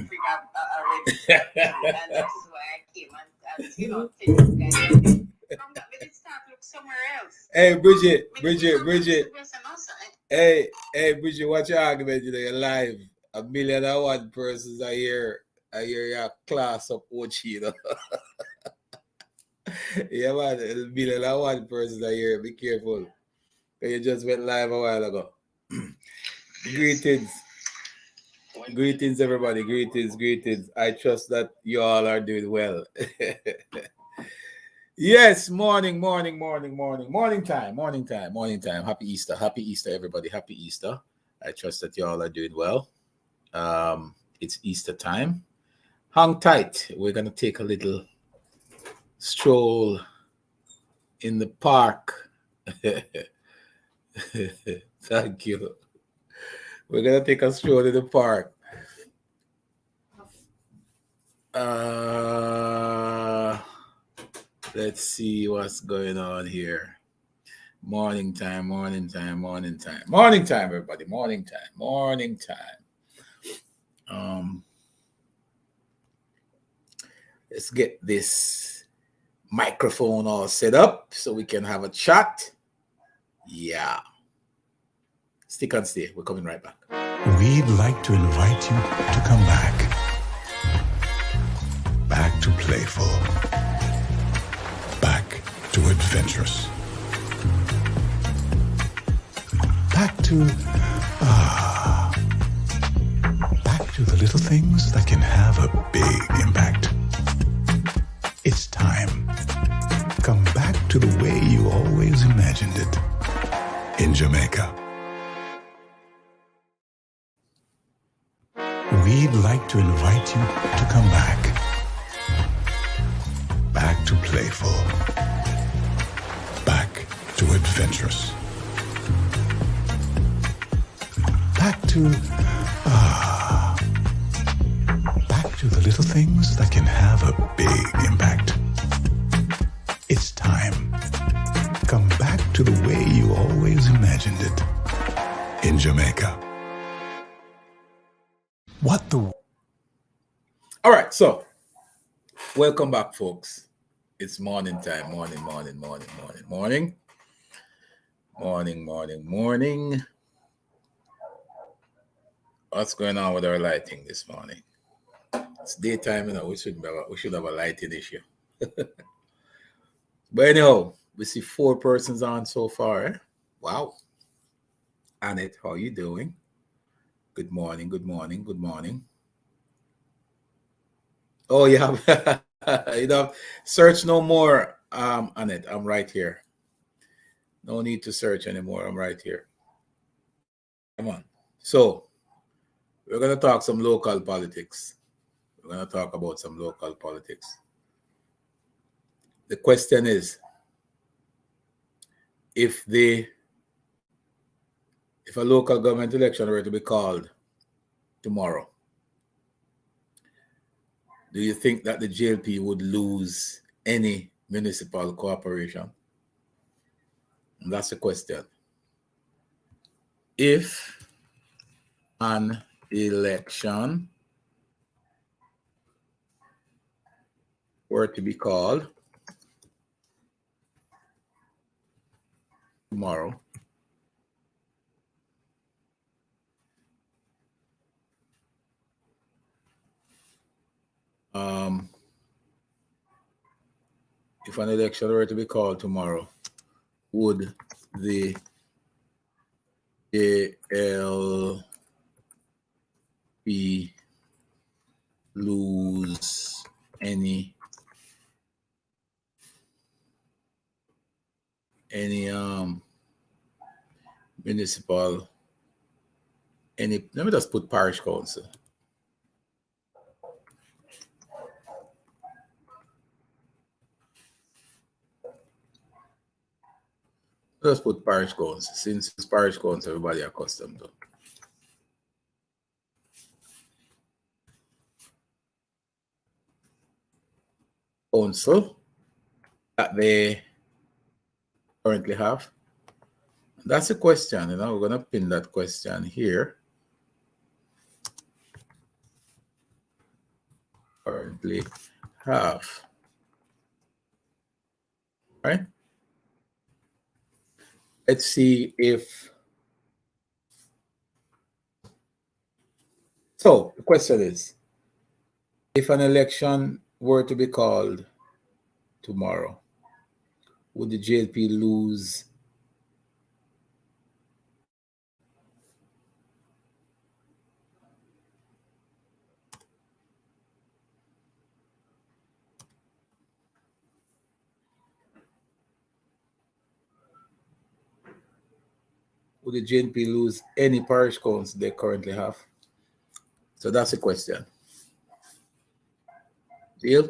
bring a red and that's why I came and you know, tell you guys that from that we did start look somewhere else. Hey, Bridget. Hey, Bridget, what's your argument? You're live. 1,000,001 persons are here. I hear your class of Ochi, you know. Yeah, man. 1,000,001 persons are here. Be careful. You just went live a while ago. Greetings. Greetings, everybody. Greetings. I trust that you all are doing well. Yes, morning time. Happy Easter, everybody. Happy Easter. I trust that you all are doing well. It's Easter time. Hang tight. We're going to take a little stroll in the park. Thank you. We're going to take a stroll in the park. Let's see what's going on here. Morning time, everybody. Morning time. Let's get this microphone all set up so we can have a chat. Yeah. Stick and stay. We're coming right back. We'd like to invite you to come back. Back to playful. Back to adventurous. Back to the little things that can have a big impact. It's time. Come back to the way you always imagined it. In Jamaica. We'd like to invite you to come back. Back to playful. Back to adventurous. Back to the little things that can have a big impact. It's time. Come back to the way you always imagined it. In Jamaica. What the... All right, so welcome back, folks. It's morning time. Morning. What's going on with our lighting this morning? It's daytime, you know. We should have a lighting issue. But anyhow, we see 4 persons on so far. Eh? Wow. Annette, how you doing? Good morning. Oh, yeah. You know, search no more, Annette. I'm right here. No need to search anymore. I'm right here. Come on. So, we're going to talk some local politics. We're going to talk about some local politics. The question is, if a local government election were to be called tomorrow, do you think that the JLP would lose any municipal cooperation? And that's the question. If an election were to be called tomorrow, if an election were to be called tomorrow, would the JLP lose any municipal, let me just put parish council. Let's put parish council, since it's parish council everybody accustomed to. Council that they currently have. That's a question, you know. We're going to pin that question here. currently have. Right? Let's see if. So the question is, if an election were to be called tomorrow, would the JLP lose any parish council they currently have? So that's the question. Deal?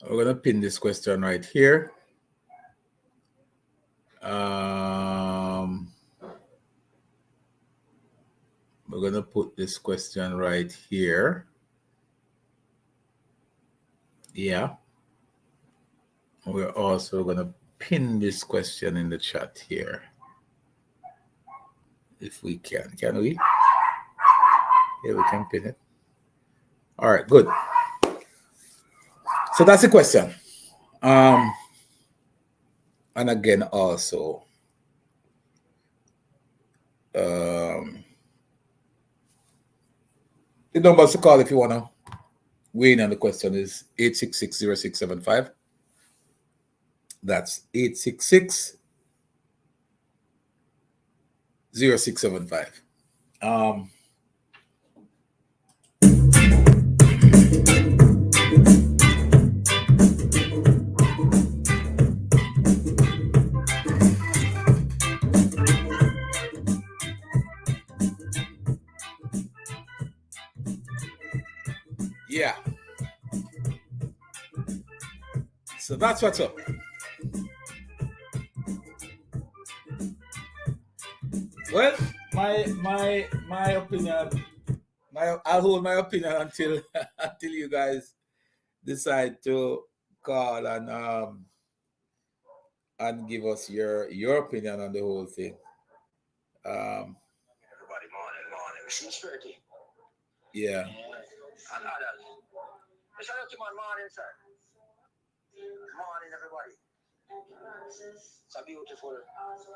We're going to pin this question right here. We're going to put this question right here. Yeah. We're also going to pin this question in the chat here. If we can. Can we? Yeah, we can pin it. All right, good. So that's the question. And again, also, the numbers to call if you want to weigh in on the question is 866-0675. That's 866-0675. Yeah. So that's what's up. Well, my opinion, I'll hold my opinion until until you guys decide to call and give us your opinion on the whole thing. Everybody, morning. 6:30. Yeah. And others. Shout out to my morning, sir. Morning, everybody. It's a beautiful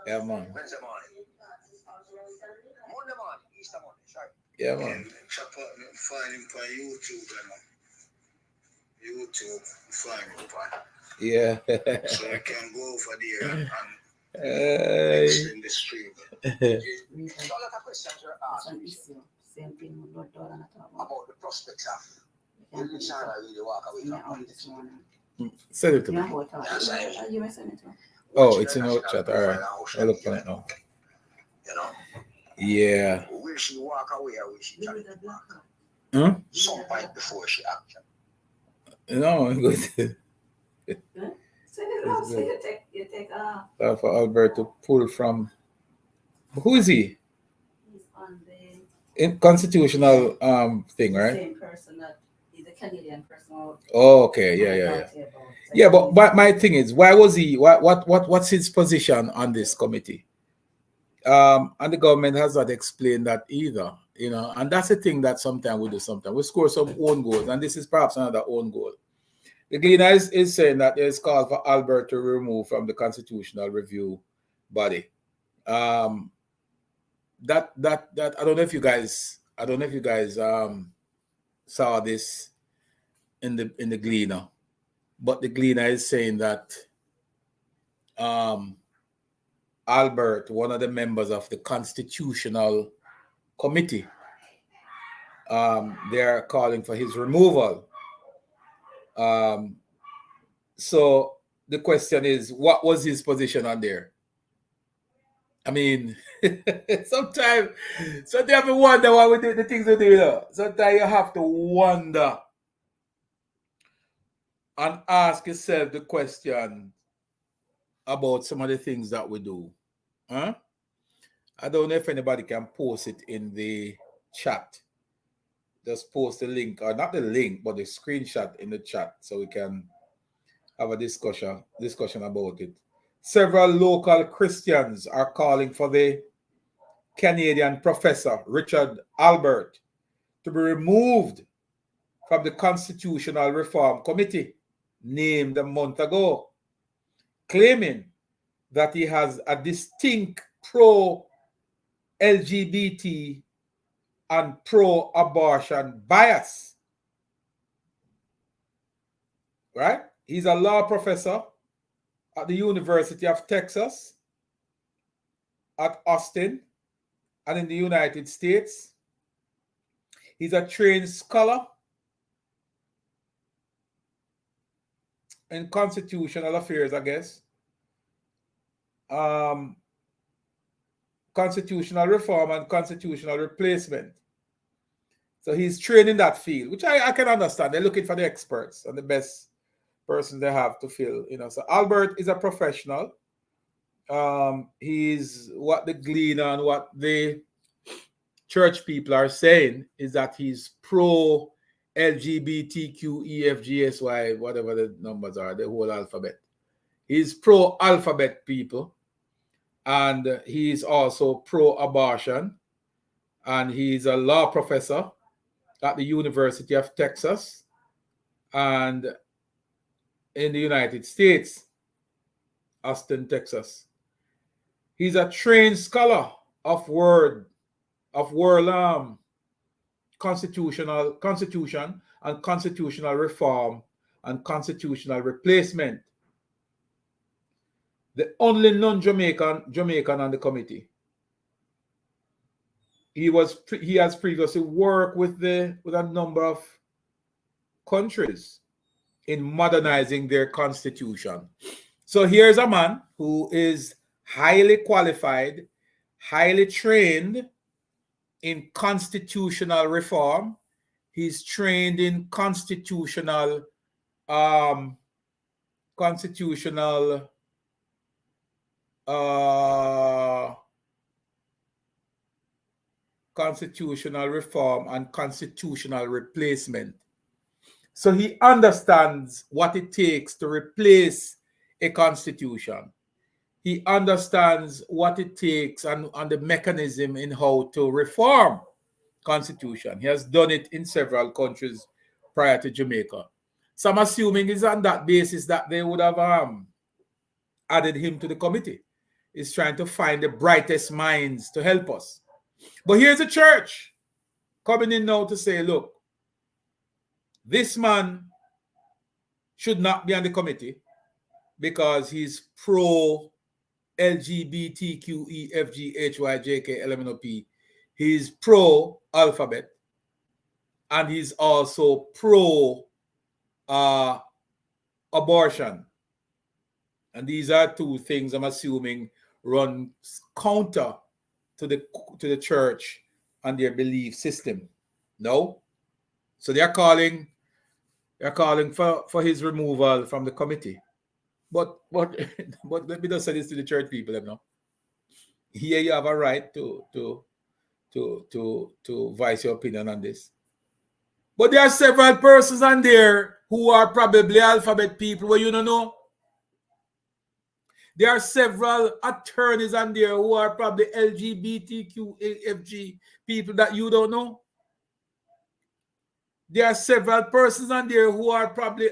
Wednesday morning. Monday morning, Easter morning, sorry. Yeah, man. Find him on YouTube, YouTube, find him on. Yeah. So you can go over there and extend the stream. So a lot of questions are asked Same thing with Lord Dolan about the prospects of will China really walk away from politics. Send it to me. You may send it to me. Oh, it's in our chat. All right. I'll look on it now. You know? Yeah. Will she walk away or will she try to walk? Huh? Some point before she acts. No, I'm good. Send it out so you take For Albert to pull from. Who is he? he's on the In constitutional thing, right? same person that he's a Canadian person. Oh, okay. Yeah. Yeah, but my thing is, why was he? What's his position on this committee? And the government has not explained that either. You know, and that's the thing that sometimes we do. Sometimes we score some own goals, and this is perhaps another own goal. The Gleaner is saying that there is call for Albert to remove from the constitutional review body. That I don't know if you guys saw this in the Gleaner, but the Gleaner is saying that Albert, one of the members of the constitutional committee, they are calling for his removal. So the question is, what was his position on there? I mean, sometimes you wonder why we do the things we do. You know? Sometimes you have to wonder and ask yourself the question about some of the things that we do. Huh? I don't know if anybody can post it in the chat. Just post the link, or not the link, but the screenshot in the chat so we can have a discussion about it. Several local Christians are calling for the Canadian professor Richard Albert to be removed from the Constitutional Reform Committee, named a month ago, claiming that he has a distinct pro-LGBT and pro-abortion bias. Right? He's a law professor at the University of Texas at Austin and in the United States. He's a trained scholar in constitutional affairs, I guess. Constitutional reform and constitutional replacement. So he's trained in that field, which I can understand. They're looking for the experts and the best persons they have to fill. So Albert is a professional. He's what the gleaner and what the church people are saying is that he's pro LGBTQEFGSY, whatever the numbers are, the whole alphabet. He's pro alphabet people, and he's also pro abortion, and he's a law professor at the University of Texas and in the United States, Austin, Texas. He's a trained scholar of world constitution and constitutional reform and constitutional replacement. The only non-Jamaican on the committee. He has previously worked with a number of countries in modernizing their constitution. So here's a man who is highly qualified, highly trained in constitutional reform. He's trained in constitutional reform and constitutional replacement. So he understands what it takes to replace a constitution. He understands what it takes and the mechanism in how to reform constitution. He has done it in several countries prior to Jamaica. So I'm assuming it's on that basis that they would have added him to the committee. He's trying to find the brightest minds to help us. But here's the church coming in now to say, look, this man should not be on the committee because he's pro LGBTQEFGHYJKLMNOP. He's pro alphabet, and he's also pro abortion. And these are two things I'm assuming run counter to the church and their belief system. No? So they're calling for his removal from the committee. But let me just say this to the church people, you know. Here you have a right to voice your opinion on this. But there are several persons on there who are probably alphabet people where you don't know. There are several attorneys on there who are probably LGBTQAFG people that you don't know. There are several persons on there who are probably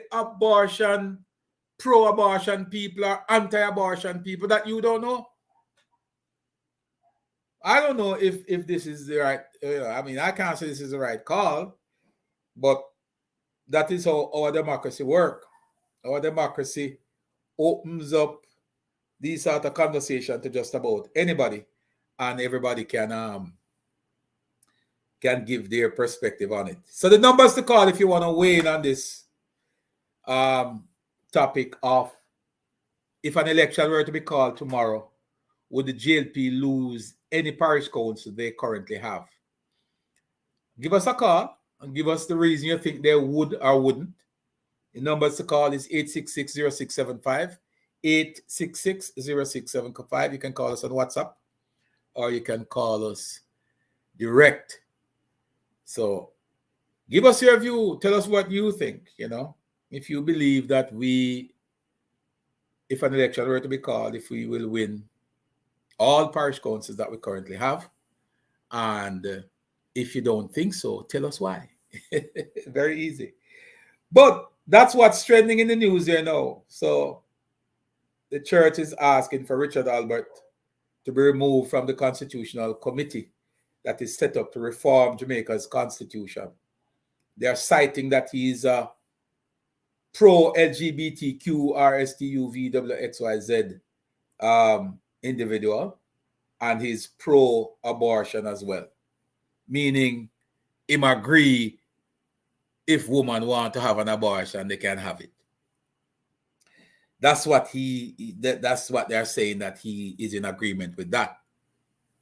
pro-abortion people or anti-abortion people that you don't know. I don't know if this is the right, I mean, I can't say this is the right call, but that is how our democracy works. Our democracy opens up these sort of conversation to just about anybody, and everybody can give their perspective on it. So the numbers to call if you want to weigh in on this topic of if an election were to be called tomorrow, would the JLP lose any parish council they currently have? Give us a call and give us the reason you think they would or wouldn't. The numbers to call is 866-0675, 866-0675. You can call us on WhatsApp or you can call us direct. So give us your view. Tell us what you think, if you believe that if an election were to be called, if we will win all parish councils that we currently have. And if you don't think so, tell us why. Very easy. But that's what's trending in the news here now. So the church is asking for Richard Albert to be removed from the constitutional committee that is set up to reform Jamaica's constitution. They are citing that he's a pro-LGBTQ RSTUVWXYZ individual, and he's pro-abortion as well, meaning him agree if women want to have an abortion, they can have it. That's what that's what they're saying, that he is in agreement with that.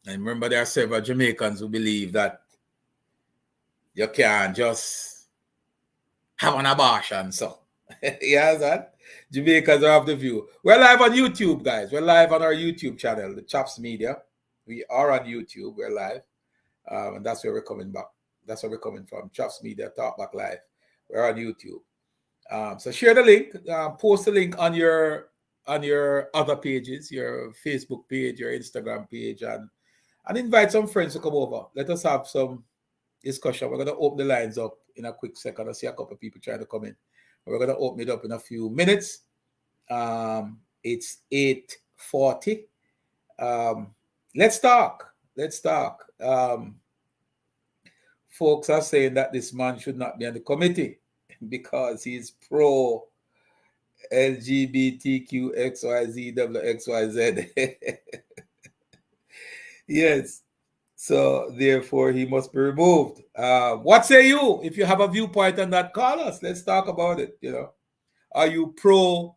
And remember, there are several Jamaicans who believe that you can't just have an abortion. So, yeah, that Jamaicans are of the view. We're live on YouTube, guys. We're live on our YouTube channel, the Chops Media. We are on YouTube. We're live. And that's where we're coming back. That's where we're coming from. Chops Media, Talk Back Live. We're on YouTube. So share the link. Post the link on your other pages, your Facebook page, your Instagram page, and invite some friends to come over. Let us have some discussion. We're going to open the lines up in a quick second. I see a couple of people trying to come in. We're going to open it up in a few minutes. It's 8:40. Let's talk. Folks are saying that this man should not be on the committee because he's pro LGBTQXYZWXYZ. Yes. So therefore he must be removed. What say you? If you have a viewpoint on that, call us. Let's talk about it. Are you pro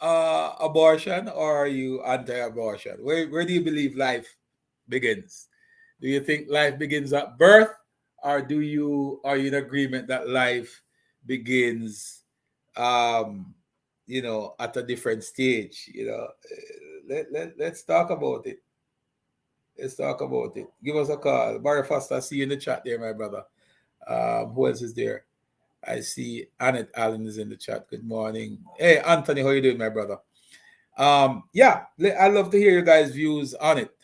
abortion or are you anti-abortion? Where do you believe life begins? Do you think life begins at birth, or are you in agreement that life begins at a different stage? Let's talk about it. Let's talk about it. Give us a call. Barry Foster, see you in the chat there, my brother. Who else is there? I see Annette Allen is in the chat. Good morning. Hey, Anthony, how you doing, my brother? Yeah, I'd love to hear your guys' views on it.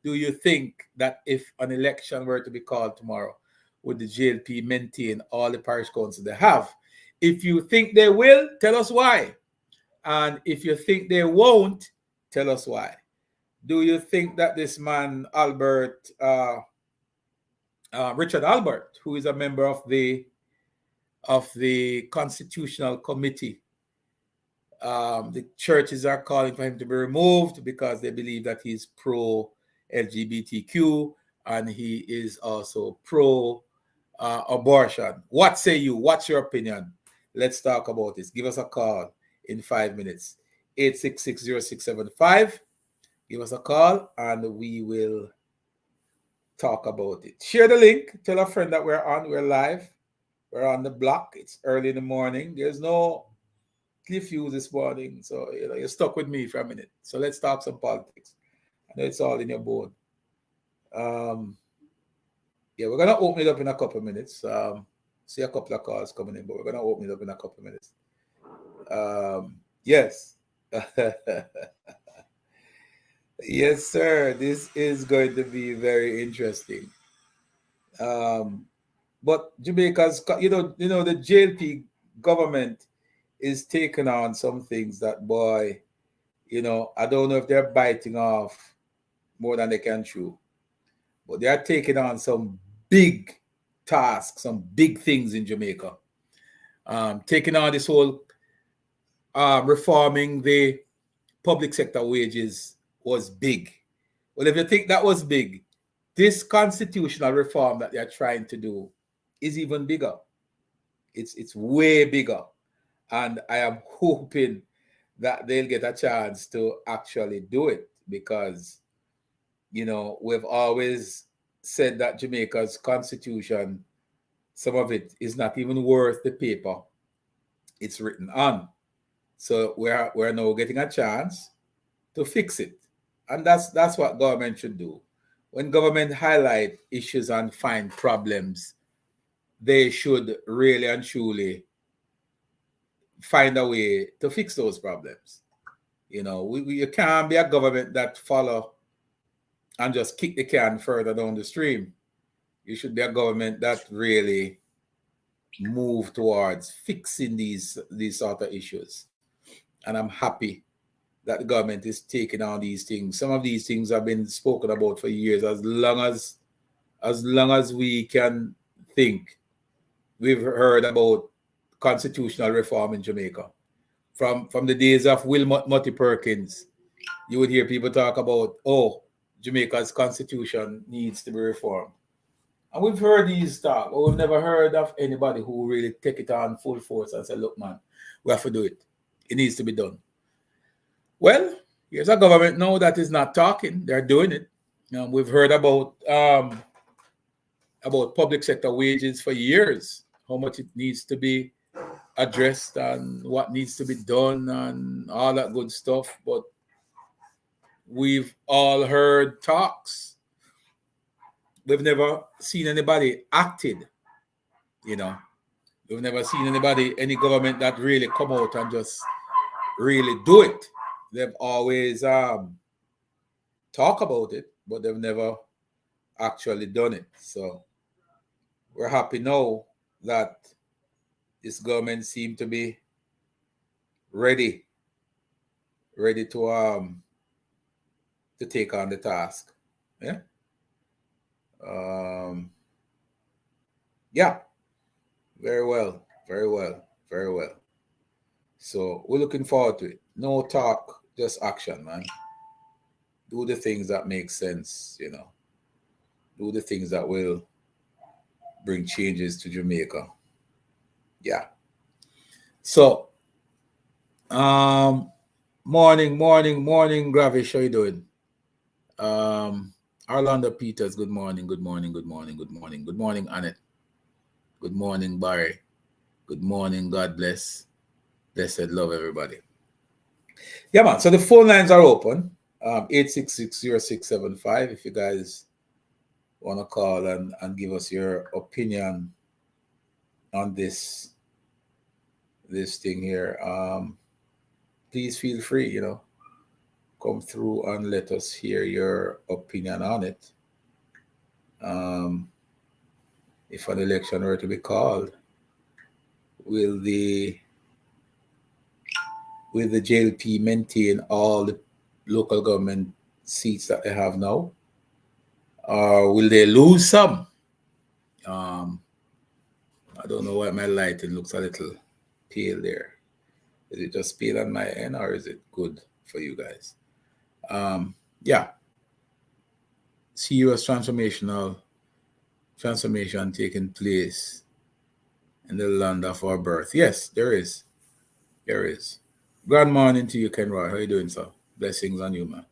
Do you think that if an election were to be called tomorrow, would the JLP maintain all the parish councils they have? If you think they will, tell us why. And if you think they won't, tell us why. Do you think that this man, Richard Albert, who is a member of the Constitutional Committee, the churches are calling for him to be removed because they believe that he's pro-LGBTQ and he is also pro-abortion. What say you? What's your opinion? Let's talk about this. Give us a call in 5 minutes. 866-0675. Give us a call and we will talk about it. Share the link. Tell a friend that we're on. We're live. We're on the block. It's early in the morning. There's no cliff views this morning. So, you're stuck with me for a minute. So let's talk some politics. I know it's all in your board. Yeah, we're going to open it up in a couple of minutes. See a couple of calls coming in, but we're going to open it up in a couple of minutes. Yes. Yes, sir. This is going to be very interesting. But Jamaica's, the JLP government is taking on some things that, boy, I don't know if they're biting off more than they can chew. But they are taking on some big tasks, some big things in Jamaica. Taking on this whole reforming the public sector wages was big. Well, if you think that was big, this constitutional reform that they're trying to do is even bigger. It's way bigger. And I am hoping that they'll get a chance to actually do it because, we've always said that Jamaica's constitution, some of it is not even worth the paper it's written on. So we're now getting a chance to fix it. And that's what government should do. When government highlight issues and find problems, they should really and truly find a way to fix those problems. You can't be a government that follow and just kick the can further down the stream. You should be a government that really move towards fixing these sort of issues. And I'm happy that the government is taking on these things. Some of these things have been spoken about for years. As long as we can think, we've heard about constitutional reform in Jamaica. From the days of Will Mutty Perkins, you would hear people talk about, oh, Jamaica's constitution needs to be reformed. And we've heard these talk, but we've never heard of anybody who really take it on full force and say, look, man, we have to do it. It needs to be done. Well, here's a government now that is not talking. They're doing it. We've heard about public sector wages for years, how much it needs to be addressed and what needs to be done and all that good stuff. But we've all heard talks. We've never seen anybody acted, you know. We've never seen any government that really come out and just really do it. They've always talk about it, but they've never actually done it. So we're happy now that this government seems to be ready to take on the task. Yeah. Yeah. Very well. So we're looking forward to it. No talk, just action, man. Do the things that make sense, you know. Do the things that will bring changes to Jamaica. Yeah. So, morning, Gravish, how you doing? Orlando Peters, good morning, Annette. Good morning, Barry. Good morning, God bless. Blessed love, everybody. Yeah, man. So the phone lines are open. 866-0675 if you guys want to call and give us your opinion on this thing here. Please feel free, you know, come through and let us hear your opinion on it. If an election were to be called, will the JLP maintain all the local government seats that they have now, or will they lose some? I don't know why my lighting looks a little pale there. Is it just pale on my end, or is it good for you guys? Yeah. Serious transformation taking place in the land of our birth. Yes, there is. Good morning to you, Kenroy. How you doing, sir? Blessings on you, man.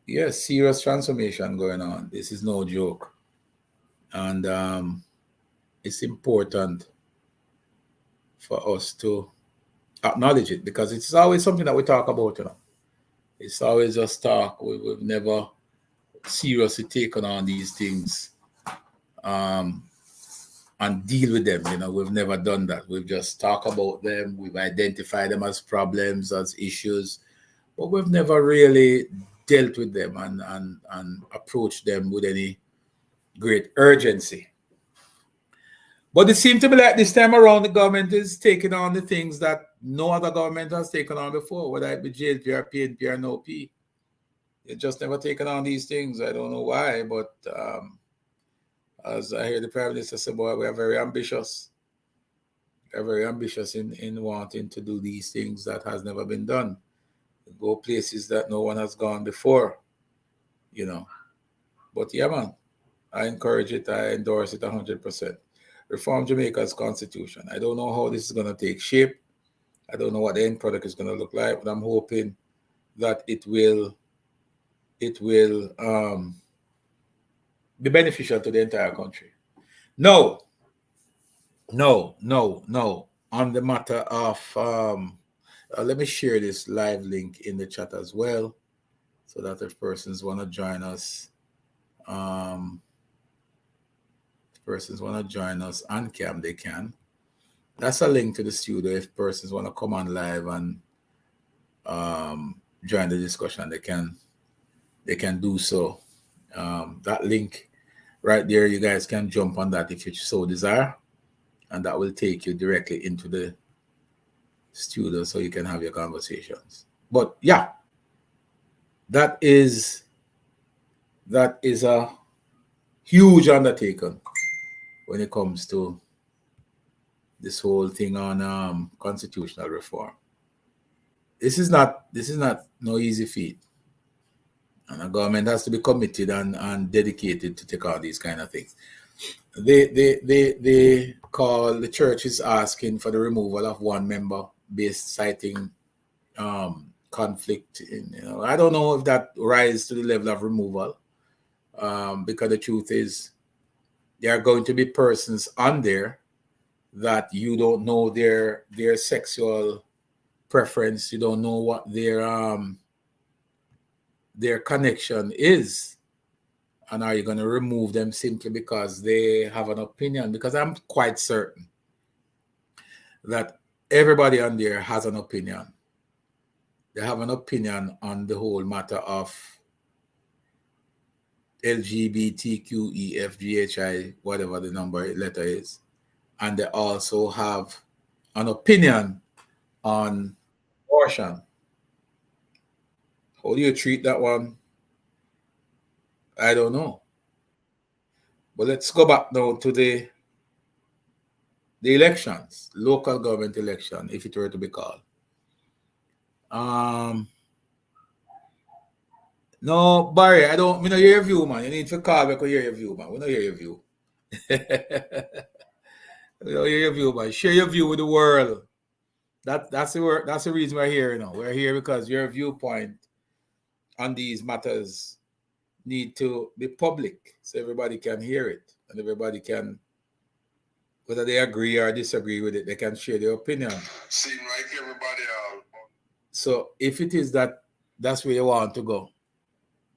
Yes, serious transformation going on. This is no joke. And it's important for us to acknowledge it, because it's always something that we talk about, you know. It's always just talk. We've never seriously taken on these things and deal with them. You know, we've never done that. We've just talked about them. We've identified them as problems, as issues, but we've never really dealt with them and approached them with any great urgency. But it seems to be like this time around, the government is taking on the things that no other government has taken on before, whether it be JLP or PNP or NOP. They've just never taken on these things. I don't know why, but as I hear the Prime Minister say, boy, we are very ambitious. We are very ambitious in wanting to do these things that has never been done. Go places that no one has gone before, you know. But yeah, man, I encourage it. I endorse it 100%. Reform Jamaica's constitution. I don't know how this is going to take shape. I don't know what the end product is going to look like, but I'm hoping that it will be beneficial to the entire country. No. On the matter of, let me share this live link in the chat as well, so that if persons want to join us, on cam, they can. That's a link to the studio. If persons want to come on live and join the discussion, they can do so. That link right there, you guys can jump on that if you so desire, and that will take you directly into the studio so you can have your conversations. But yeah, that is a huge undertaking when it comes to this whole thing on constitutional reform. This is not no easy feat, and the government has to be committed and dedicated to take on these kind of things. They call, the church is asking for the removal of one member based citing conflict. I don't know if that rises to the level of removal, because the truth is there are going to be persons on there that you don't know their sexual preference, you don't know what their connection is, and are you going to remove them simply because they have an opinion? Because I'm quite certain that everybody on there has an opinion. They have an opinion on the whole matter of LGBTQEFGHI, whatever the letter is. And they also have an opinion on abortion. How do you treat that one? I don't know. But let's go back now to the elections, local government election, if it were to be called. No, Barry, I don't hear your view, man. You need to call back and hear your view, man. We don't hear your view. We don't hear your view, man. Share your view with the world. That's the reason we're here, We're here because your viewpoint on these matters need to be public so everybody can hear it and everybody can, whether they agree or disagree with it, they can share their opinion. Seem like everybody else. So if it is that's where you want to go,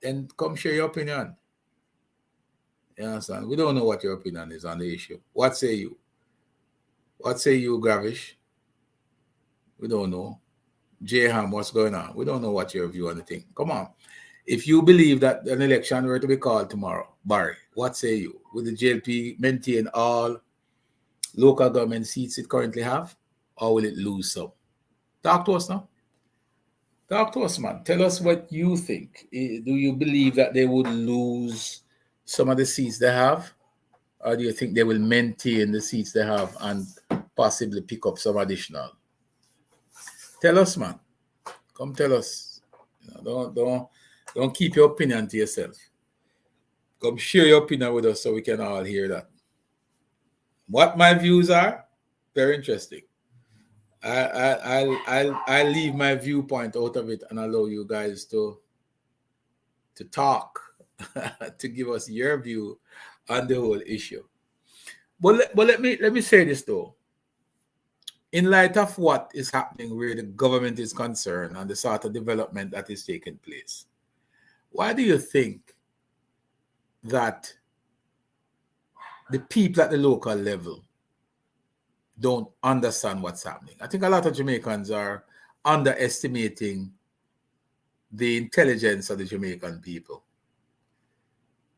then come share your opinion. You understand? We don't know what your opinion is on the issue. What say you? What say you, Gravish? We don't know. Jayham, what's going on? We don't know what your view on the thing. Come on. If you believe that an election were to be called tomorrow, Barry, what say you? Will the JLP maintain all local government seats it currently have, or will it lose some? Talk to us now. Talk to us, man. Tell us what you think. Do you believe that they would lose some of the seats they have, or do you think they will maintain the seats they have and possibly pick up some additional? Tell us, man. Come tell us. Don't keep your opinion to yourself. Come share your opinion with us so we can all hear that. What my views are, very interesting. I'll leave my viewpoint out of it and allow you guys to talk, to give us your view on the whole issue. But let me say this though. In light of what is happening where the government is concerned and the sort of development that is taking place, why do you think that the people at the local level don't understand what's happening? I think a lot of Jamaicans are underestimating the intelligence of the Jamaican people.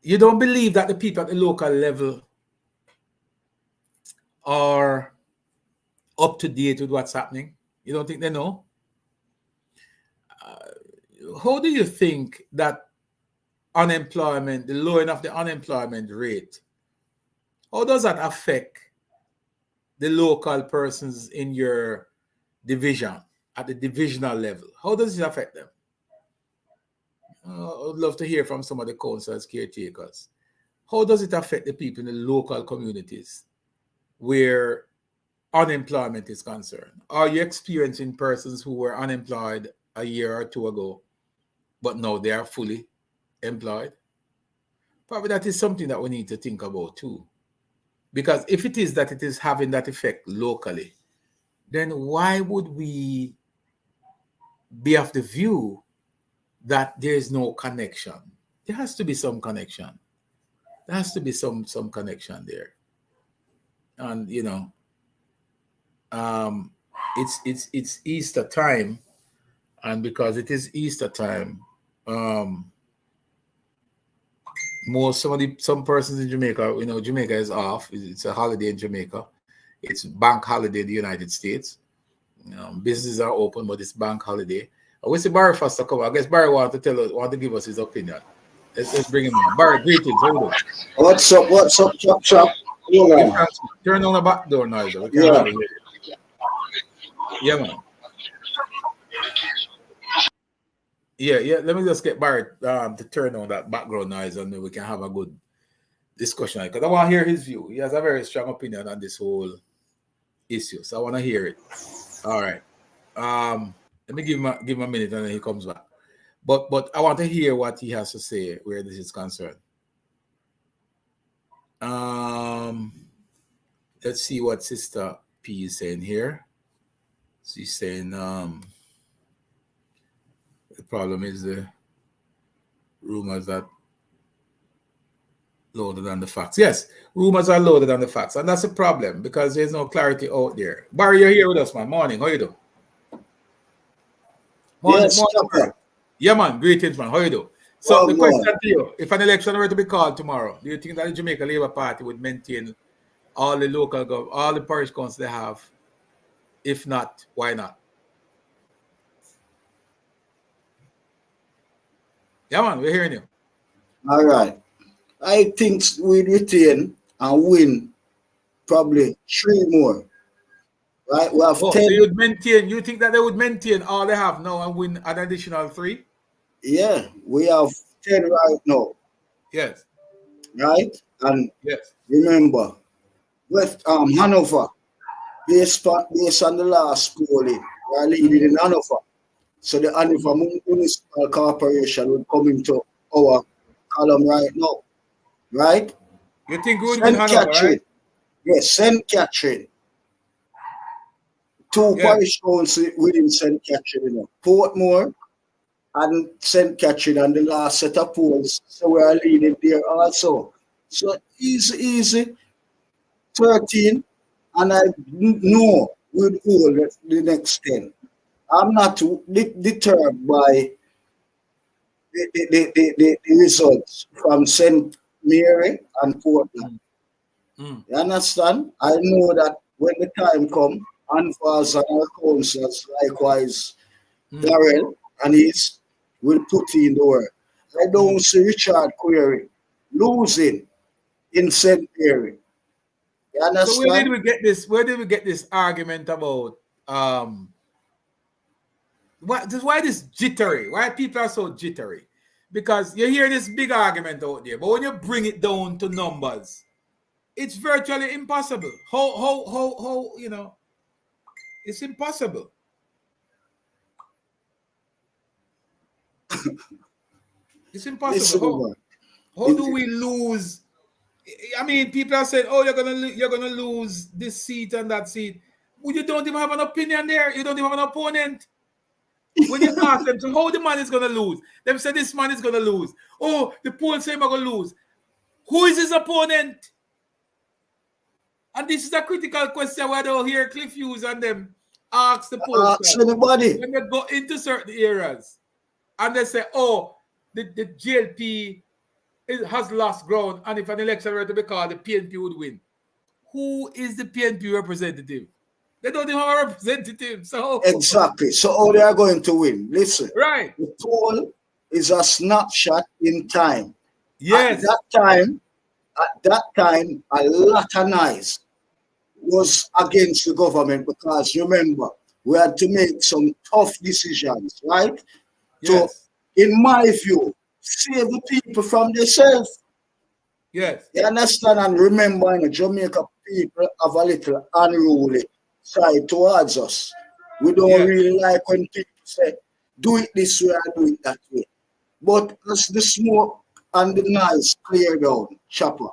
You don't believe that the people at the local level are up to date with what's happening? You don't think they know? How do you think that unemployment, the lowering of the unemployment rate, how does that affect the local persons in your division, at the divisional level? How does it affect them? I would love to hear from some of the councils, caretakers. How does it affect the people in the local communities where unemployment is concerned? Are you experiencing persons who were unemployed a year or two ago, but now they are fully employed? Probably that is something that we need to think about too. Because if it is that it is having that effect locally, then why would we be of the view that there is no connection? There has to be some connection. There has to be some connection there. And it's Easter time, and because it is Easter time, Some persons in Jamaica, Jamaica is off. It's a holiday in Jamaica. It's bank holiday in the United States. Businesses are open, but it's bank holiday. I wish Barry first to come. I guess Barry want to give us his opinion. Let's bring him in. Barry, greetings. How you doing? What's up, chop? Turn on the back door noise. We can't Yeah. really hear you. Yeah, man. Yeah. Let me just get Barry to turn on that background noise, and then we can have a good discussion. Because I want to hear his view. He has a very strong opinion on this whole issue, so I want to hear it. All right. Let me give him a minute, and then he comes back. But I want to hear what he has to say where this is concerned. Let's see what Sister P is saying here. She's saying the problem is the rumors that loaded than the facts. Yes, rumors are loaded than the facts, and that's a problem because there's no clarity out there. Barry, you're here with us, man. Morning, how you doing? Morning. Yeah, man. Greetings, man. How you doing? So the question to you: if an election were to be called tomorrow, do you think that the Jamaica Labour Party would maintain all the all the parish councils they have? If not, why not? Yeah, man, we're hearing you. All right. I think we retain and win probably 3 more. Right? We have 10. So you'd maintain, you think that they would maintain all they have now and win an additional 3? Yeah, we have 10 right now. Yes. Right? And yes. Remember, with Hanover, based on the last polling, we are leading in Hanover. So the Hanover Municipal Corporation would come into our column right now. Right? You think we would win Hanover, right? Yes, St. Catherine. 2 parish councils within St. Catherine. Portmore and St. Catherine and the last set of polls. So we are leading there also. So easy. 13. And I know we'll hold the next 10. I'm not deterred by the results from St. Mary and Portland. You understand? I know that when the time comes, Anfas and our councils, likewise, Darrell and his will put in the work. I don't see Richard Query losing in St. Mary. You understand? So where did we get this argument about why this jittery? Why people are so jittery? Because you hear this big argument out there, but when you bring it down to numbers, it's virtually impossible. How it's impossible. It's impossible. How do we lose? I mean, people are saying, "Oh, you're gonna lose this seat and that seat." Well, you don't even have an opinion there. You don't even have an opponent. When you ask them, so how the man is gonna lose? Them say this man is gonna lose. Oh, the poll say I'm gonna lose. Who is his opponent? And this is a critical question where they'll hear Cliff Hughes and them ask the poll. Ask anybody. When they go into certain areas and they say, oh, the GLP has lost ground, and if an election were to be called, the PNP would win. Who is the PNP representative? They don't even have a representative. So exactly. So how they are going to win? Listen. Right. The poll is a snapshot in time. Yes. At that time, a lot of noise was against the government because remember, we had to make some tough decisions, right? Yes. So, in my view, save the people from themselves. Yes. You understand? And remember, Jamaica people have a little unruly side towards us. We don't really like when people say, do it this way and do it that way. But as the smoke and the noise clear down, Chopper,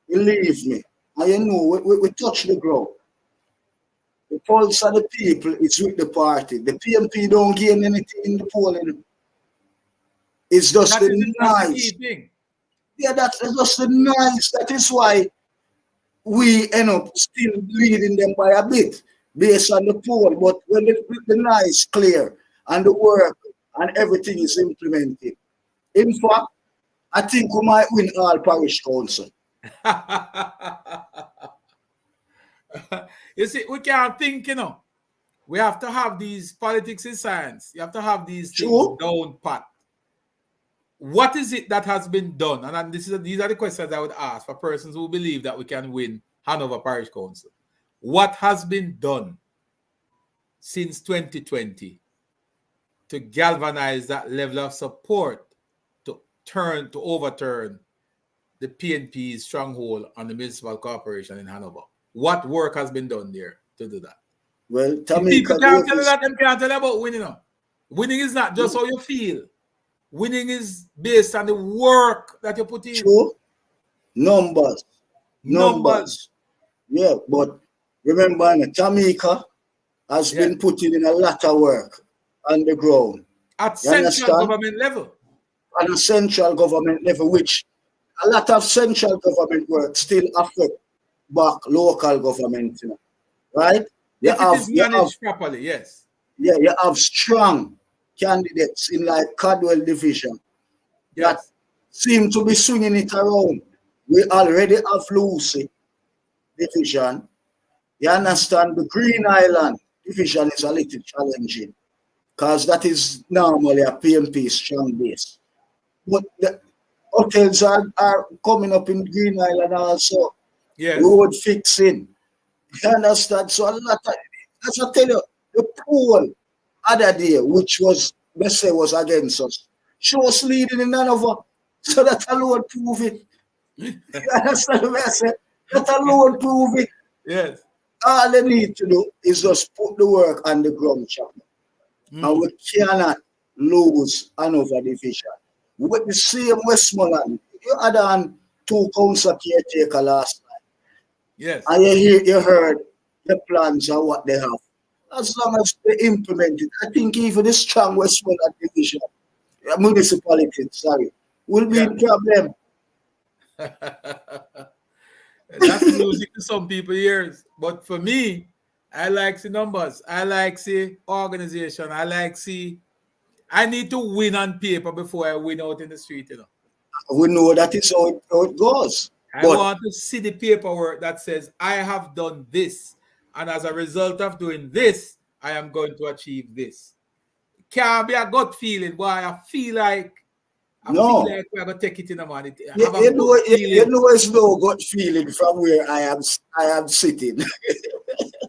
believe me, and you know, we touch the ground. The pulse of the people is with the party. The PMP don't gain anything in the polling. It's just the noise. Yeah, that's just the noise. That is why we end up still leading them by a bit based on the poll. But when the noise clear and the work and everything is implemented. In fact, I think we might win all parish council. You see, we can't think, We have to have these politics in science. You have to have these things down pat. What is it that has been done? And these are the questions I would ask for persons who believe that we can win Hanover Parish Council. What has been done since 2020 to galvanize that level of support to overturn the PNP's stronghold on the municipal corporation in Hanover? What work has been done there to do that? Well, People can't tell you that, them can't tell you about winning. Winning is not just how you feel. Winning is based on the work that you put in. True. Numbers. Yeah, but remember, Tamika has been putting in a lot of work on the ground. At central government level. At a central government level, which a lot of central government work still affect back local government, right? If it is managed properly, yes. Yeah, you have strong candidates in like Cadwell division that seem to be swinging it around. We already have Lucy division. You understand? The Green Island division is a little challenging because that is normally a PMP strong base. But the hotels are coming up in Green Island also. Yes. Road fixing. You understand? So a lot of, as I tell you, the poll other day, which was, let's say, was against us, she was leading in Hanover. So that alone prove it. You understand what I said? That alone prove it. Yes. All they need to do is just put the work on the ground, champion. And we cannot lose Hanover division. With the same Westmoreland, you had on 2 council caretaker last night. Yes. And you heard the plans and what they have. As long as they implement it, I think even the strong Westmoreland division, municipality, will be in problem. That's music to some people's ears. But for me, I like the numbers. I like the organization. I need to win on paper before I win out in the street, We know that is how it goes. I want to see the paperwork that says I have done this. And as a result of doing this, I am going to achieve this. It can't be a gut feeling, boy. I feel like we're going to take it in a man. You know it's no gut feeling from where I am sitting.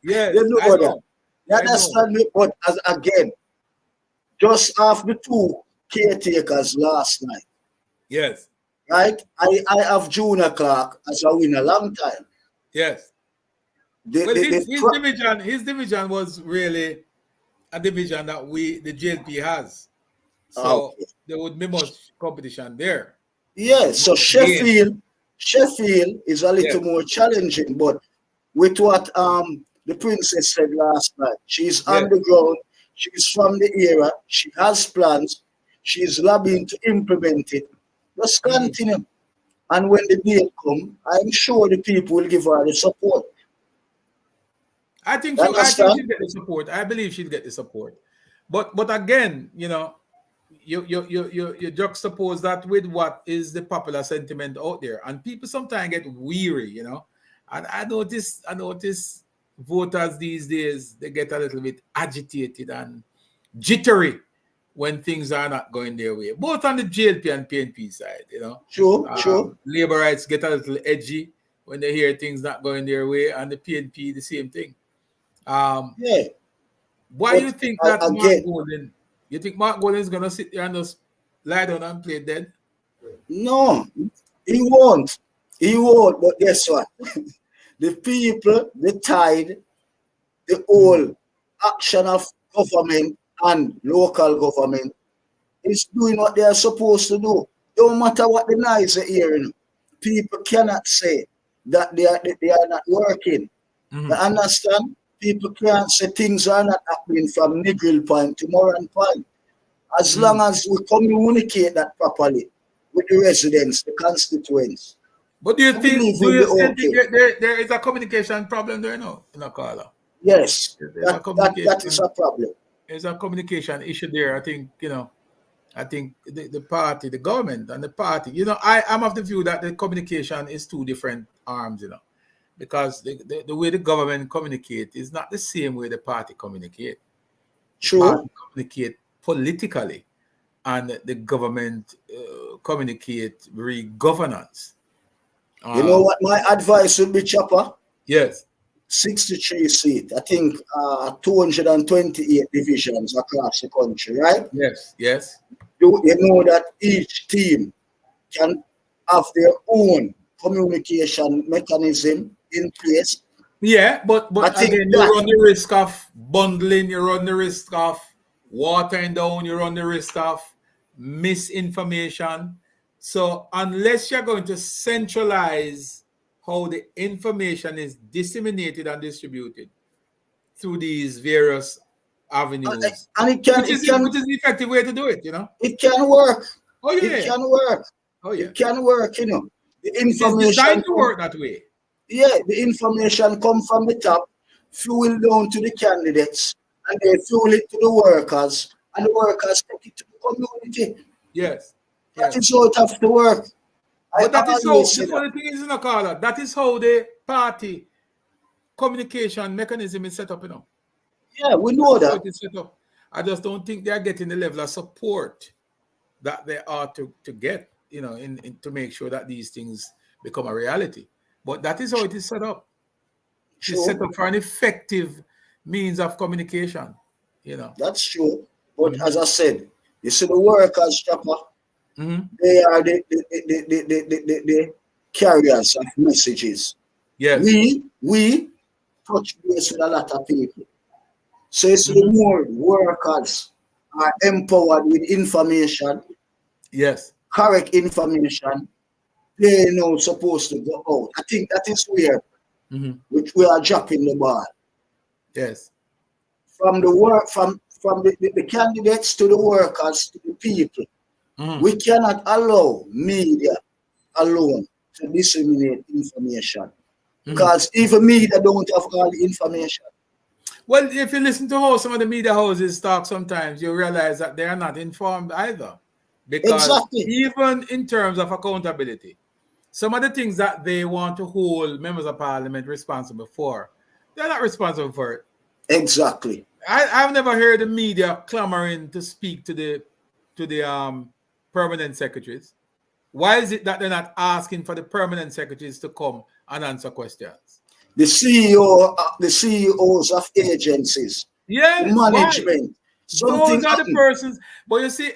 Yes, you know that. You understand me? But again, just after 2 caretakers last night. Yes. Right? I have Junior Clark as a winner a long time. Yes. His division was really a division that the JLP has. So there would be much competition there. Yes, so Sheffield is a little more challenging, but with what the princess said last night, she's on the ground, she's from the era, she has plans, she's lobbying to implement it. Just continue. And when the deal comes, I'm sure the people will give her the support. I think she'll get the support. I believe she'll get the support. But again, you juxtapose that with what is the popular sentiment out there. And people sometimes get weary, And I notice voters these days, they get a little bit agitated and jittery when things are not going their way, both on the JLP and PNP side, Sure. Labor rights get a little edgy when they hear things not going their way, and the PNP, the same thing. Why do you think that Mark Golden? You think Mark Golden is gonna sit there and just lie down and play dead? No, he won't. But guess what? The people, the tide, the whole action of government and local government is doing what they are supposed to do. Don't matter what the noise are hearing. People cannot say that they are not working. You understand? People can't say things are not happening from Negril Point to Moran Point. As long as we communicate that properly with the residents, the constituents. But do you think there is a communication problem there now in Akala? Yes, that is a problem. There's a communication issue there. I think, I think the party, the government and the party, I'm of the view that the communication is two different arms, because the way the government communicate is not the same way the party communicate. True. Party communicate politically, and the government communicate re-governance. You know what my advice would be, Chopper? Yes. 63 seats. I think 228 divisions across the country, right? Yes. You know that each team can have their own communication mechanism in place. Yeah, but again, you run the risk of bundling, you run the risk of watering down, you run the risk of misinformation. So unless you're going to centralize how the information is disseminated and distributed through these various avenues, and it can, which is the effective way to do it, It can work. Oh yeah. It can work. Oh yeah. It can work, The information it's designed to work that way. Yeah, the information come from the top, fuel down to the candidates, and they fuel it to the workers, and the workers take it to the community. Yes. That is how it has to work. But that is how, the funny thing is, Carla, that is how the party communication mechanism is set up, Yeah, we know that. It is set up. I just don't think they are getting the level of support that they are to get, to make sure that these things become a reality. But that is how it is set up. It's set up for an effective means of communication, That's true. But as I said, you see the workers, Chopper, they are the carriers of messages. Yes. We touch base with a lot of people. So you see the more workers are empowered with information. Yes. Correct information. They know supposed to go out. I think that is where which we are dropping the ball. Yes. From the work, from the candidates to the workers to the people. We cannot allow media alone to disseminate information. Because even media don't have all the information. Well, if you listen to how some of the media houses talk sometimes, you realize that they are not informed either. Because even in terms of accountability, some of the things that they want to hold members of parliament responsible for, they're not responsible for it. Exactly. I've never heard the media clamoring to speak to the permanent secretaries. Why is it that they're not asking for the permanent secretaries to come and answer questions? The CEOs of agencies, the management. Those are the persons. But you see,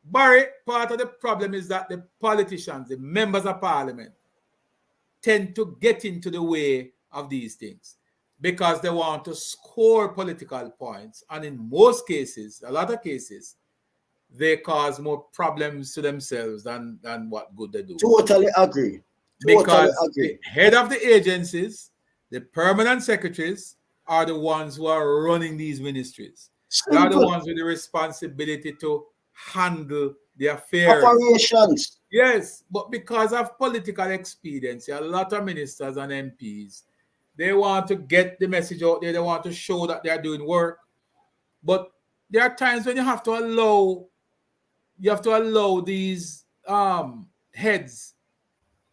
Barry, part of the problem is that the politicians, the members of parliament, tend to get into the way of these things because they want to score political points. And in most cases, a lot of cases, they cause more problems to themselves than what good they do. Totally agree. Because the head of the agencies, the permanent secretaries, are the ones who are running these ministries. They are the ones with the responsibility to handle the affairs. Operations. Yes, but because of political expediency, a lot of ministers and MPs, they want to get the message out there. They want to show that they are doing work. But there are times when you have to allow these heads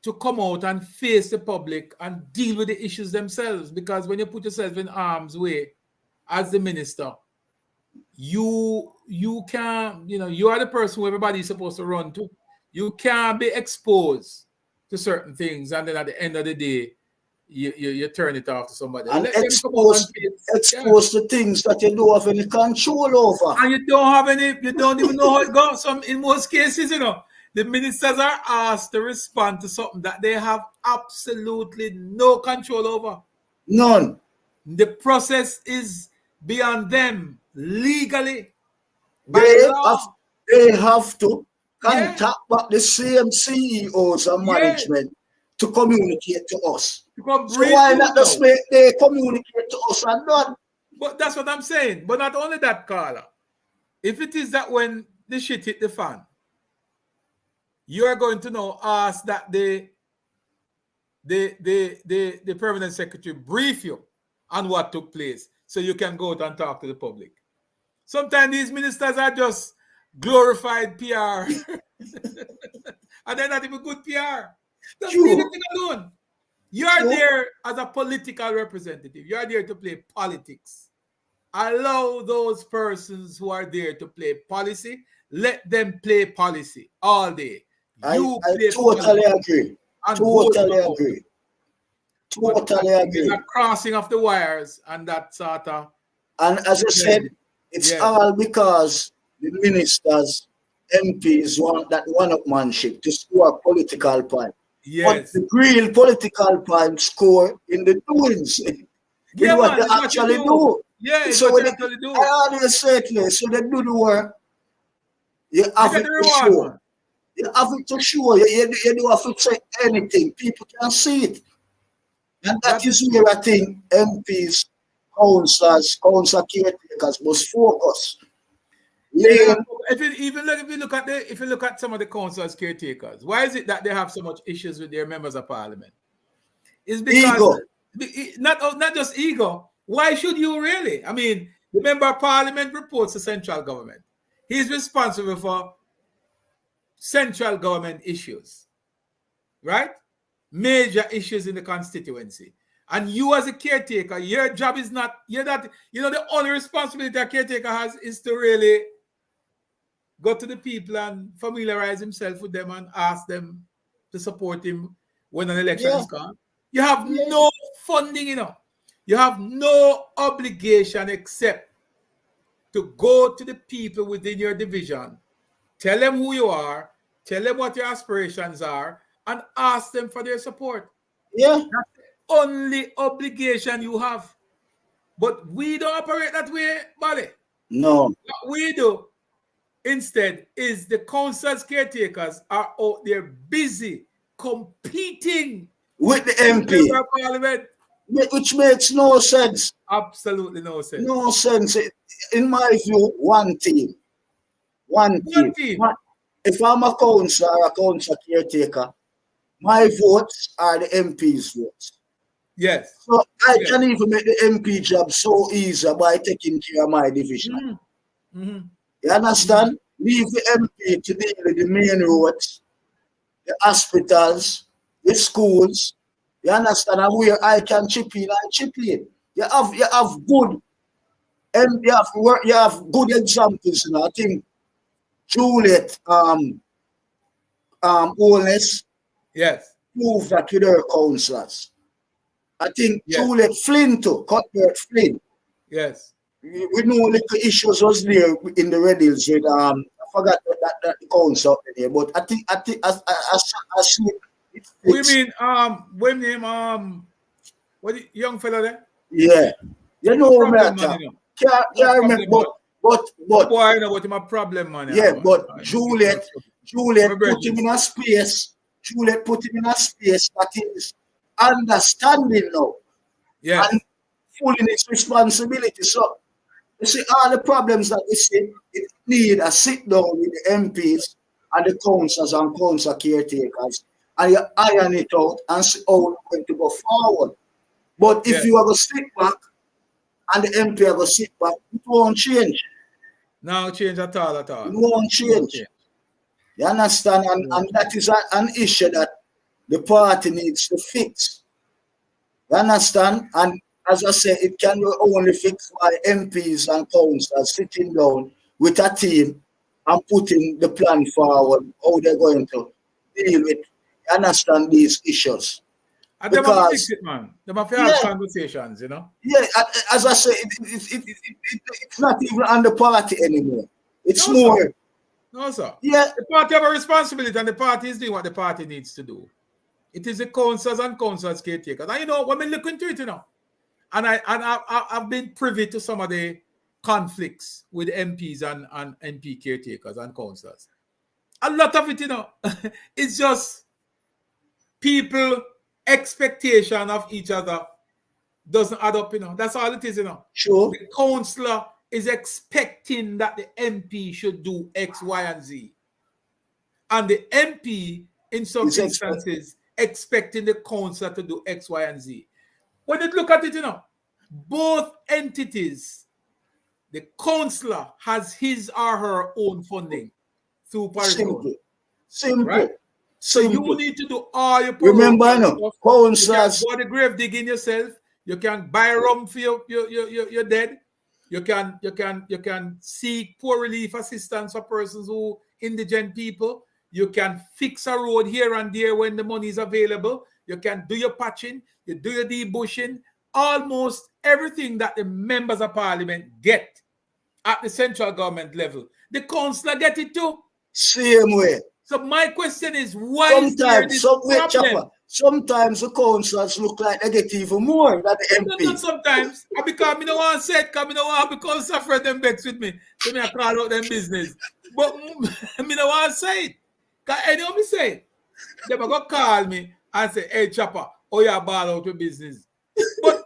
to come out and face the public and deal with the issues themselves. Because when you put yourself in harm's way as the minister, you can't, you are the person who everybody is supposed to run to. You can't be exposed to certain things, and then at the end of the day, you turn it off to somebody. And exposed to things that you don't have any control over. And you don't even know how it goes. In most cases, the ministers are asked to respond to something that they have absolutely no control over. None. The process is beyond them legally. They have to contact back the same CEOs and management to communicate to us. So why not just make they communicate to us and done? But that's what I'm saying. But not only that, Carla. If it is that when the shit hit the fan, you are going to now ask that the permanent secretary brief you on what took place so you can go out and talk to the public. Sometimes these ministers are just glorified PR. And they're not even good PR. Just True. leave it alone. You are True. there as a political representative. You are there to play politics. Allow those persons who are there to play policy, let them play policy all day. I play totally agree. and Totally vote agree. But Totally there's agree. a crossing of the wires and that sort of. And as I said, it's Yeah. all because the ministers, MPs want that one-upmanship to score political points. Yes. But the real political points score in the doings. Yeah, in what man, they it's what you actually do. do. Yeah, it's So what when you they, actually do. I always say to you, so they do the work. You have You it get the to reward, show. man. You have it to show. You don't have to say anything. People can see it. And that is where I think MPs, councillors, council caretakers must focus. Yeah, Learn. if you look at some of the councils caretakers, why is it that they have so much issues with their members of parliament? It's because not just ego. Why should you really? I mean, the member of parliament reports to central government. He's responsible for central government issues, right? Major issues in the constituency. And you as a caretaker, your job is not, the only responsibility a caretaker has is to really go to the people and familiarize himself with them and ask them to support him when an election is come. You have no funding, You have no obligation except to go to the people within your division, tell them who you are, tell them what your aspirations are, and ask them for their support. Yeah. That's the only obligation you have. But we don't operate that way, buddy. No. What we do instead is the council's caretakers are out there busy competing with the MP. Parliament. Which makes no sense. Absolutely no sense. No sense. In my view, one team. One team. If I'm a councillor or a council caretaker, my votes are the MP's votes. Yes. So I can even make the MP job so easy by taking care of my division. You understand? Leave the MP to deal with the main roads, the hospitals, the schools. You understand? And where I can chip in, I chip in. You have good, and you have good examples. I think Juliet, Oles, yes, prove that with her councillors. I think Juliet Flynn too, Cuthbert Flynn. Yes. We know little issues was there in the Red Hills with I forgot that the council up there, but I think as we mean when name what the young fella there? Yeah. You know me can't remember but boy, I know what my problem, man. Yeah, but Juliet put him in a space. Juliet put him in a space that is understanding now. Yeah. And fully its responsibility. So you see all the problems that we see, it need a sit down with the MPs and the councils and council caretakers, and you iron it out and see how we're going to go forward. But if you have a sit back and the MP have a sit back, it won't change. No change at all. It won't change. You understand? And that is an issue that the party needs to fix. You understand? And as I say, it can be only fixed by MPs and councillors sitting down with a team and putting the plan forward, how they're going to deal with, understand these issues. And they have to fix it, man. They have to have conversations, Yeah, as I say, it's not even on the party anymore. It's more. Sir. No, sir. Yeah. The party have a responsibility, and the party is doing what the party needs to do. It is the councillors and councillors caretakers. And when we look into it, and I've been privy to some of the conflicts with MPs and MP caretakers and councillors. A lot of it, it's just people expectation of each other doesn't add up, That's all it is, Sure. The councillor is expecting that the MP should do X, Y, and Z. And the MP, in some instances, expecting the councillor to do X, Y, and Z. When you look at it, both entities the councillor has his or her own funding through parish Simple. road. Simple. Right? So Simple. you need to do all your Remember, parochial no, stuff. You councillors, can go the grave digging yourself. You can buy rum for your dead. You can seek poor relief assistance for persons who indigent people. You can fix a road here and there when the money is available. You can do your patching. You do your debushing. Almost everything that the members of parliament get at the central government level, the councillor get it too. same way. So my question is, why is there this problem? Sometimes the councillors look like they get even more than the MP. Not sometimes. I because I don't want to say it, because I don't want to become suffer them vex with me. So me I call out them business. But I don't want to say it. Because anyone me say it, they will go call me and say, hey Chopper, oh you ball out with business. But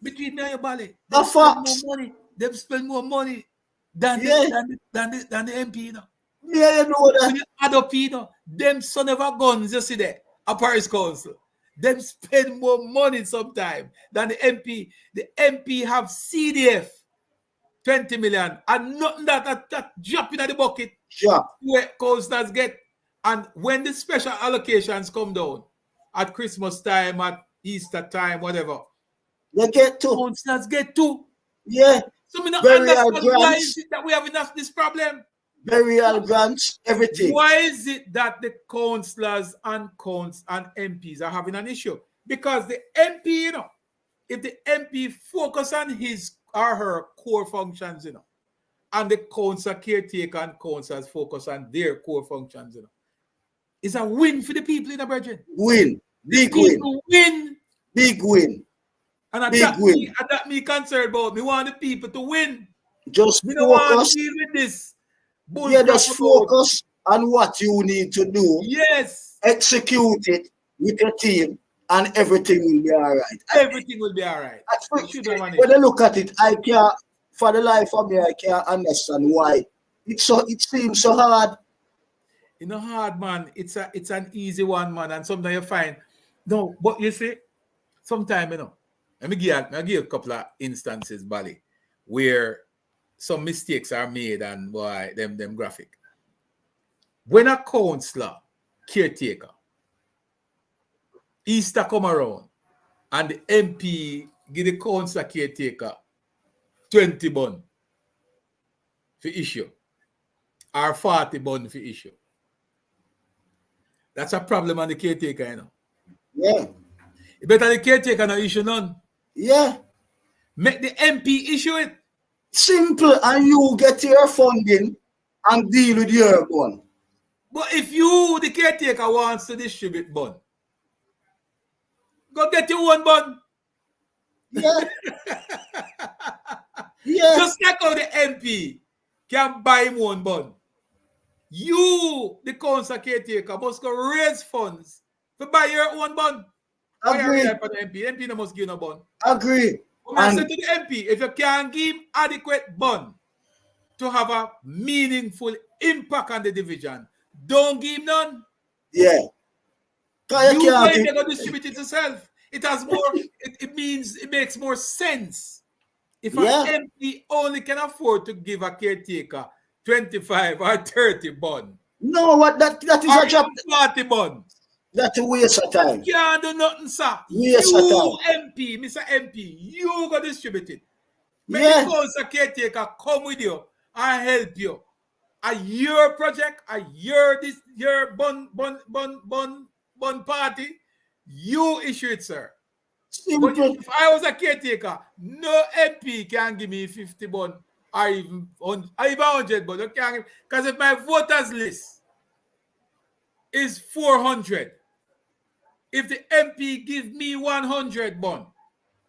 between me and your bally, they spend more money. They spend more money than the MP, you know. Yeah, you know that. When you add up, you know, them son of a guns, you see there, a parish council. Them spend more money sometimes than the MP. The MP have CDF 20 million and nothing that drop in the bucket. Yeah. Where councillors get. And when the special allocations come down at Christmas time, at Easter time, whatever, they get to. councillors get to. Yeah. So we don't Burial understand why grants. is it that we have enough this problem. Burial grants, everything. Why is it that the councillors and MPs are having an issue? Because the MP, you know, if the MP focus on his or her core functions, you know, and the council caretaker and councillors focus on their core functions, you know, it's a win for the people in the brethren. Win. Big win. Big win. And that me concerned about. Me want the people to win. Just me don't want focus. to deal with this. Yeah, just focus on what you need to do. Yes. Execute it with your team and everything will be all right. Everything will be all right. When I look at it, I can't, for the life of me, I can't understand why. It seems so hard. It's not hard, man. It's an easy one, man. And sometimes you find, no, but you see, sometimes, you know, let me give a couple of instances, Bali, where some mistakes are made and why them graphic. When a councillor, caretaker, Easter come around and the MP give the councillor caretaker 20 bun for issue or 40 bun for issue. That's a problem on the caretaker, you know. Yeah. You better the caretaker no issue none. Yeah. Make the MP issue it. Simple, and you get your funding and deal with your bun. But if you, the caretaker, wants to distribute bun, go get your own bun. Yeah. Yeah. Just like how the MP can buy him one bun. You, the council caretaker, must go raise funds to buy your own bun. Agree. For the MP. MP no must give no bun. Agree. I said to the MP, if you can't give him adequate bun to have a meaningful impact on the division, don't give him none. Yeah. You might go distribute it yourself. It has more, it makes more sense. If an MP only can afford to give a caretaker 25 or 30 bun. No, what that is a job. 40 bun. That's a waste of time. You can't do nothing, sir. Waste of time. MP, Mr. MP, you go distribute it. Make Yeah. the council caretaker come with you and help you. A your project, your bun party, you issue it, sir. But if I was a caretaker, no MP can give me 50 bun or even 100 bun. Because if my voters list is 400, if the MP give me 100 bun,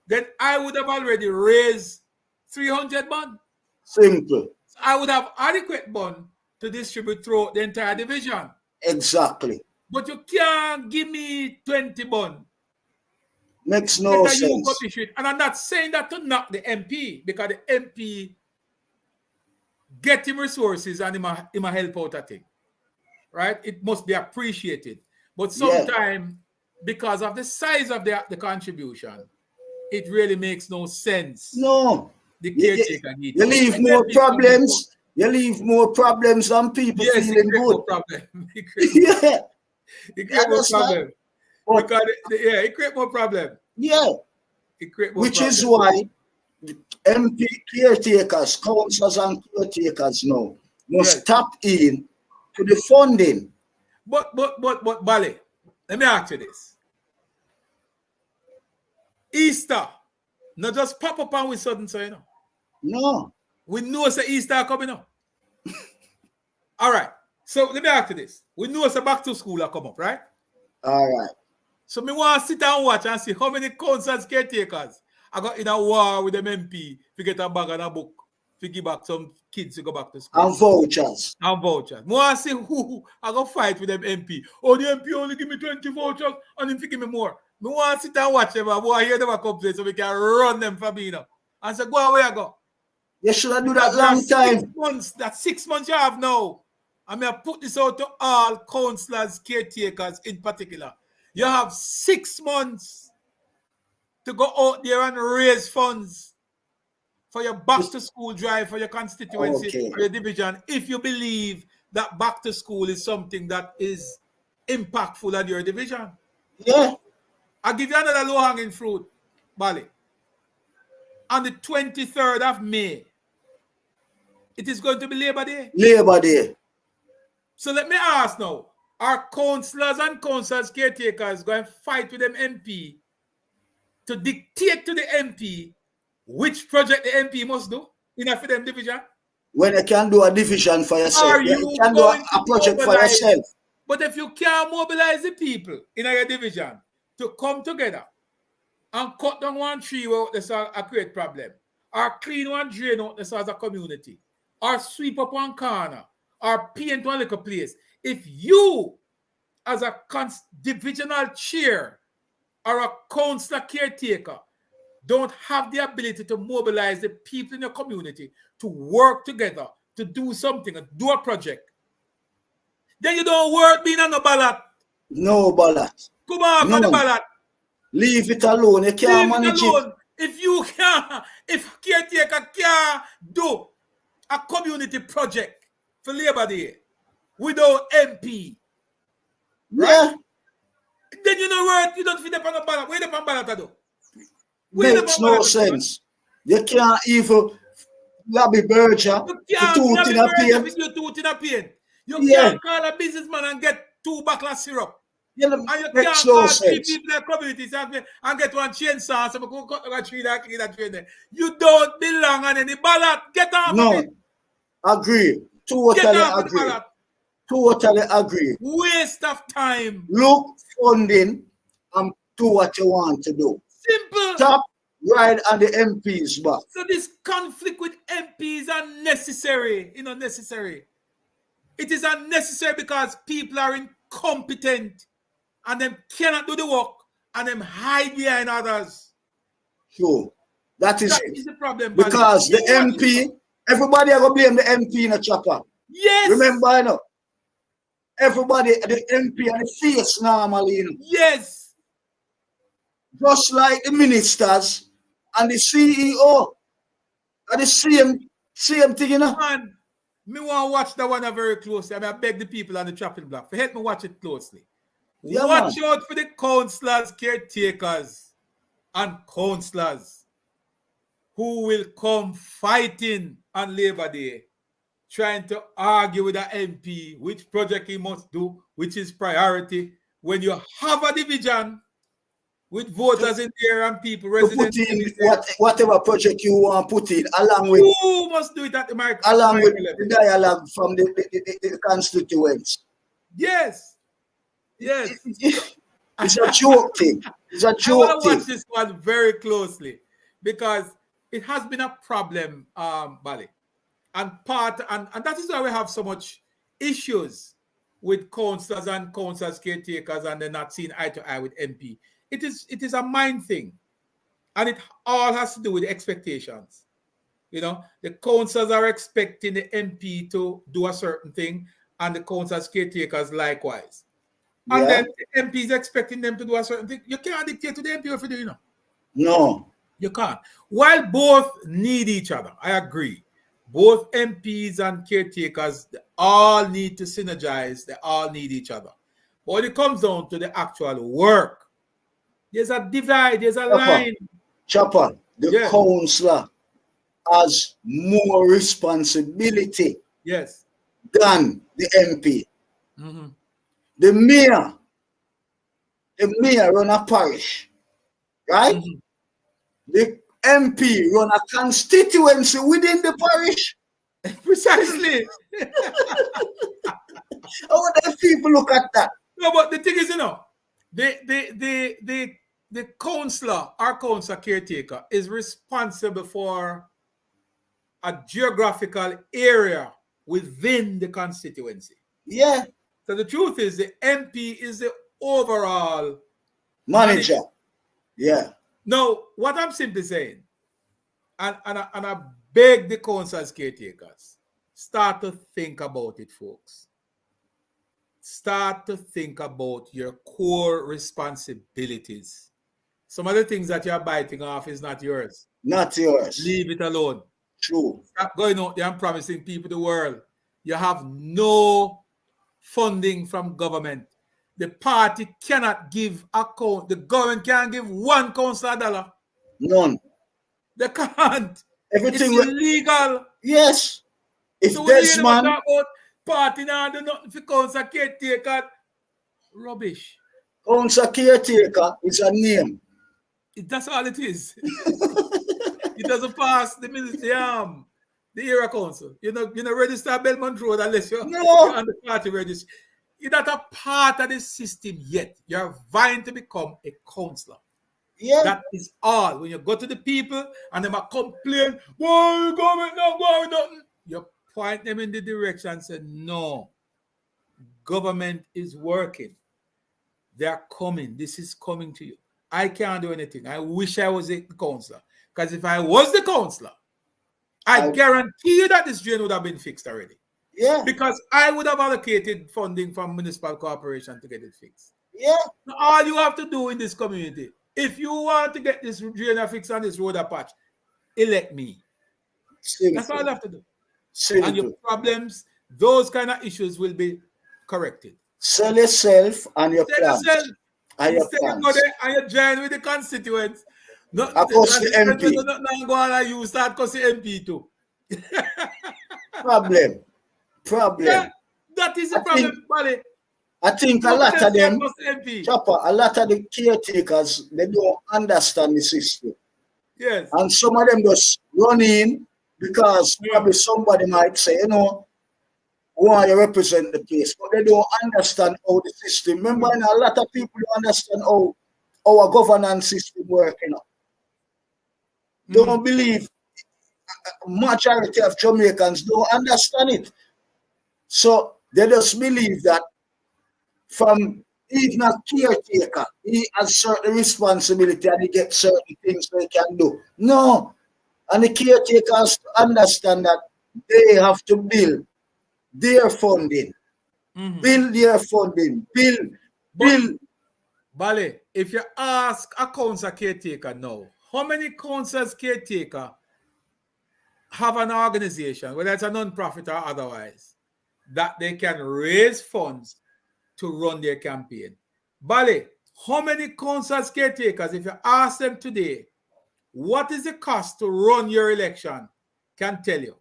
then I would have already raised 300 bun. Simple. I would have adequate bun to distribute throughout the entire division. Exactly. But you can't give me 20 bun. Makes no sense. And I'm not saying that to knock the MP, because the MP get him resources and him a help out at it. Right? It must be appreciated. But sometimes, because of the size of the contribution, it really makes no sense. No. the You caretaker needs. you leave more problems. You leave more problems than people Yes, feeling good. More problem. It create more, Yeah, it create more problem. But Because it create more problem. yeah, It create more which problem. is why the MP caretakers, councillors and caretakers now must tap in to the funding. But Bali, let me ask you this. Easter, not just pop up and we sudden say, No. We know it's Easter coming up. All right. So let me ask you this. We know it's a back to school come up, right? All right. So me want to sit and watch and see how many councils caretakers I got in a war with them MP to get a bag and a book to give back some kids to go back to school. And vouchers. And vouchers. Me want to see who I go fight with them MP. Oh, the MP only give me 20 vouchers and him give me more. Me want to sit and watch them. I want to hear them complain so we can run them for me now. And say, go away I go. You should have do that long time. 6 months, that 6 months you have now. I mean, I put this out to all councillors, caretakers in particular. You have 6 months to go out there and raise funds for your back to school drive, for your constituency, for your division, if you believe that back to school is something that is impactful at your division. Yeah. I'll give you another low-hanging fruit, Bali. On the 23rd of May, it is going to be Labor Day. Labor Day. So let me ask now, are councillors and councillors caretakers going to fight with them MP to dictate to the MP which project the MP must do in a for them division? When you can do a division for yourself, you can do a project for yourself. But if you can't mobilize the people in your division to come together and cut down one tree where there's a great problem, or clean one drain out as a community, or sweep up one corner, or paint one little place, if you as a divisional chair or a councillor caretaker don't have the ability to mobilize the people in your community to work together to do something, do a project, then you don't work being on the ballot. No ballot. Come on, no. The ballot. Leave it alone. You can't manage it. If you can't, if caretaker can't do a community project for Labor Day without MP, right? Then you know where you don't fit up on the ballot. Where the ballot to do? Makes no sense. You can't even lobby Berger to tooth in a pain. You can't call a businessman and get 2 bottles of syrup. Yeah, and you can't makes call no 3 sense. people in the communities and get one chainsaw so we can cut a tree that clean that tree there. You don't belong on any ballot. Get off of it. Agree. Totally agree. Waste of time. Look, funding and do what you want to do. Simple. Stop right on the MPs back. So this conflict with MPs is unnecessary. Necessary. It is unnecessary because people are incompetent and them cannot do the work and them hide behind others. Sure. That is the problem. Because the MP, everybody are going to blame the MP in a chopper. Yes. Remember, I know. Everybody, the MP and the face normally. Yes. Just like the ministers and the CEO are the same thing, Man, me want to watch that one very closely. I beg the people on the chopping block to help me watch it closely. Yeah, watch out for the councillors, caretakers, and councillors who will come fighting on Labor Day, trying to argue with the MP which project he must do, which is priority. When you have a division with voters in there and people, residents, put in whatever project you want to put in, along with you must do it at the micro. Along with the dialogue from the constituents. Yes. Yes. It's a joke thing. It's a joke I want to watch this one very closely because it has been a problem, Bali. And that is why we have so much issues with councillors and councillors caretakers and they're not seeing eye to eye with MP. It is a mind thing. And it all has to do with expectations. The councillors are expecting the MP to do a certain thing and the councillors caretakers likewise. And then the MP is expecting them to do a certain thing. You can't dictate to the MP what to do, No. You can't. While both need each other, I agree. Both MPs and caretakers, they all need to synergize. They all need each other. But when it comes down to the actual work, there's a divide, there's a line. Chopper, the councillor has more responsibility than the MP. Mm-hmm. The mayor run a parish, right? Mm-hmm. The MP run a constituency within the parish. Precisely. How would the people look at that? No, but the thing is, you know, the councillor, our councillor caretaker, is responsible for a geographical area within the constituency. Yeah. So the truth is, the MP is the overall manager. Yeah. Now, what I'm simply saying, and I beg the council's caretakers, start to think about it, folks. Start to think about your core responsibilities. Some of the things that you're biting off is not yours. Not yours. Leave it alone. True. Stop going out there and promising people the world. You have no funding from government. The party cannot give account. The government can't give one councillor $1. None. They can't. Everything it's illegal. Yes. If so this man about party now do nothing for councillor caretaker, rubbish. Councillor caretaker is a name. That's all it is. It doesn't pass the area council. You know, register Belmont Road unless you're on the party register. You're not a part of the system yet. You're vying to become a councillor. Yeah. That is all. When you go to the people and they might complain, why you government not going nothing? You point them in the direction and say, no, government is working. They're coming. This is coming to you. I can't do anything. I wish I was a councillor. Because if I was the councillor, I guarantee you that this drain would have been fixed already. Yeah. Because I would have allocated funding from municipal corporation to get it fixed. Yeah. Now, all you have to do in this community, if you want to get this drain fixed on this road patch, elect me. Simple. That's all you have to do. Simple. And your problems, those kind of issues will be corrected. Sell yourself and your plans. And your plans. You go there and you join with the constituents. No, of course, the MP. Not go on you start because the MP too. Problem. Yeah, that is the problem, buddy. I think a lot of them, Chopper, a lot of the caretakers, they don't understand the system. Yes. And some of them just run in because probably somebody might say, you know, why you represent the place, but they don't understand how the system. Remember, you know, a lot of people don't understand how our governance system works, you know. Don't believe, majority of Jamaicans don't understand it. So they just believe that from even a caretaker, he has certain responsibility and he gets certain things they can do. No. And the caretakers understand that they have to build their funding. Build their funding. Build. Bale, if you ask a council caretaker now, how many councils caretaker have an organization, whether it's a non-profit or otherwise, that they can raise funds to run their campaign? Bale, how many councils caretakers, if you ask them today, what is the cost to run your election, can tell you?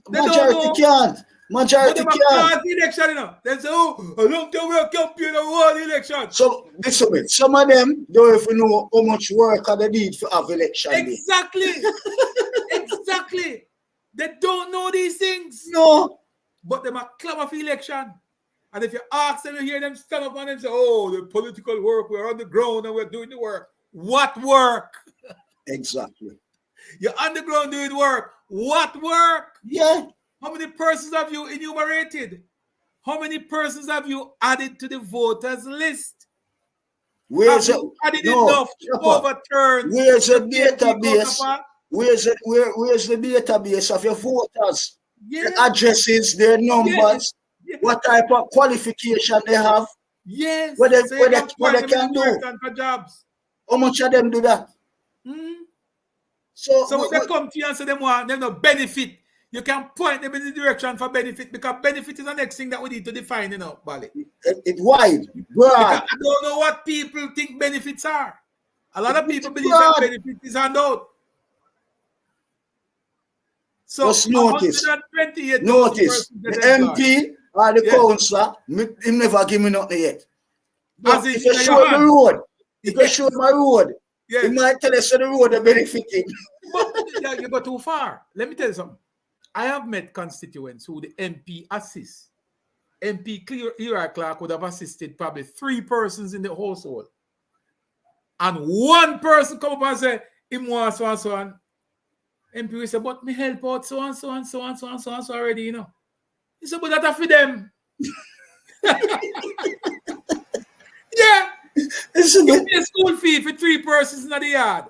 Majority can't. Majority can't. Election, you know. They say, oh, I don't think we're campaign a one election. So, listen, some of them don't even know how much work they need to have election. Exactly. Exactly. They don't know these things. No. But they might clamor for election. And if you ask them, you hear them stand up and say, oh, the political work, we're on the ground and we're doing the work. What work? Exactly. You're on the ground doing work. What work? Yeah. How many persons have you enumerated? How many persons have you added to the voters list? Where's have you added enough to overturn? Where's the database? Where's the database of your voters? Yeah. The addresses, their numbers, what type of qualification they have? Yes. What they can do? For jobs. How much of them do that? So when they come to you and say them want them no benefit, you can point them in the direction for benefit, because benefit is the next thing that we need to define, Bali. It's wide, broad. Because I don't know what people think benefits are. A lot of people believe that benefit is handout. So just notice, the MP or the councillor, he never give me nothing yet. But if you show the road, if you show my road, he might tell us the road are benefiting. But you go too far. Let me tell you something. I have met constituents who the MP assists. MP Leroy Clark would have assisted probably 3 persons in the household. And one person come up and say, him want so and so on. MP will say, but me help out so and so and so and so and so and so already, He said, but that's for them. Yeah. You pay school fee for 3 persons in the yard.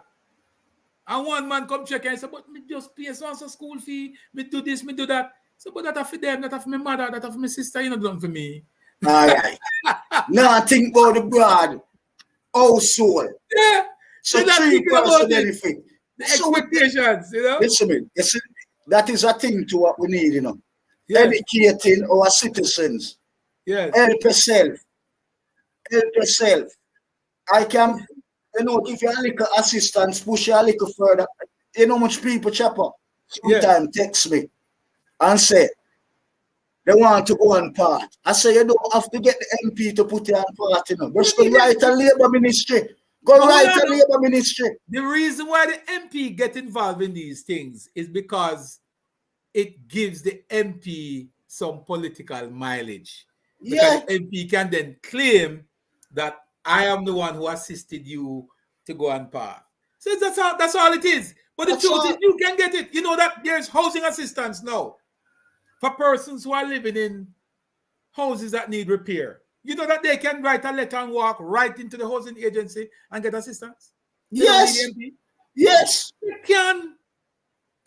And one man come check and say, but me just pay so and so school fee. Me do this, me do that. So, but that's for them, that's for my mother, that's for my sister, done for me. All right. Now I think about the broad household. Yeah. So 3 person benefit. The expectations, Listen, that is a thing to what we need, Educating our citizens. Yes. Help yourself. Help yourself. I can, give you a little assistance, push you a little further. You know how much people, Chopper, sometimes text me and say, they want to go on part. I say, you don't have to get the MP to put you on part, Just go write a labor ministry. Go write a labor ministry. The reason why the MP get involved in these things is because it gives the MP some political mileage. Because the MP can then claim that I am the one who assisted you to go on par. So that's all it is. But the truth is, you can get it. You know that there's housing assistance now for persons who are living in houses that need repair. You know that they can write a letter and walk right into the housing agency and get assistance? Yes. Yes. You can.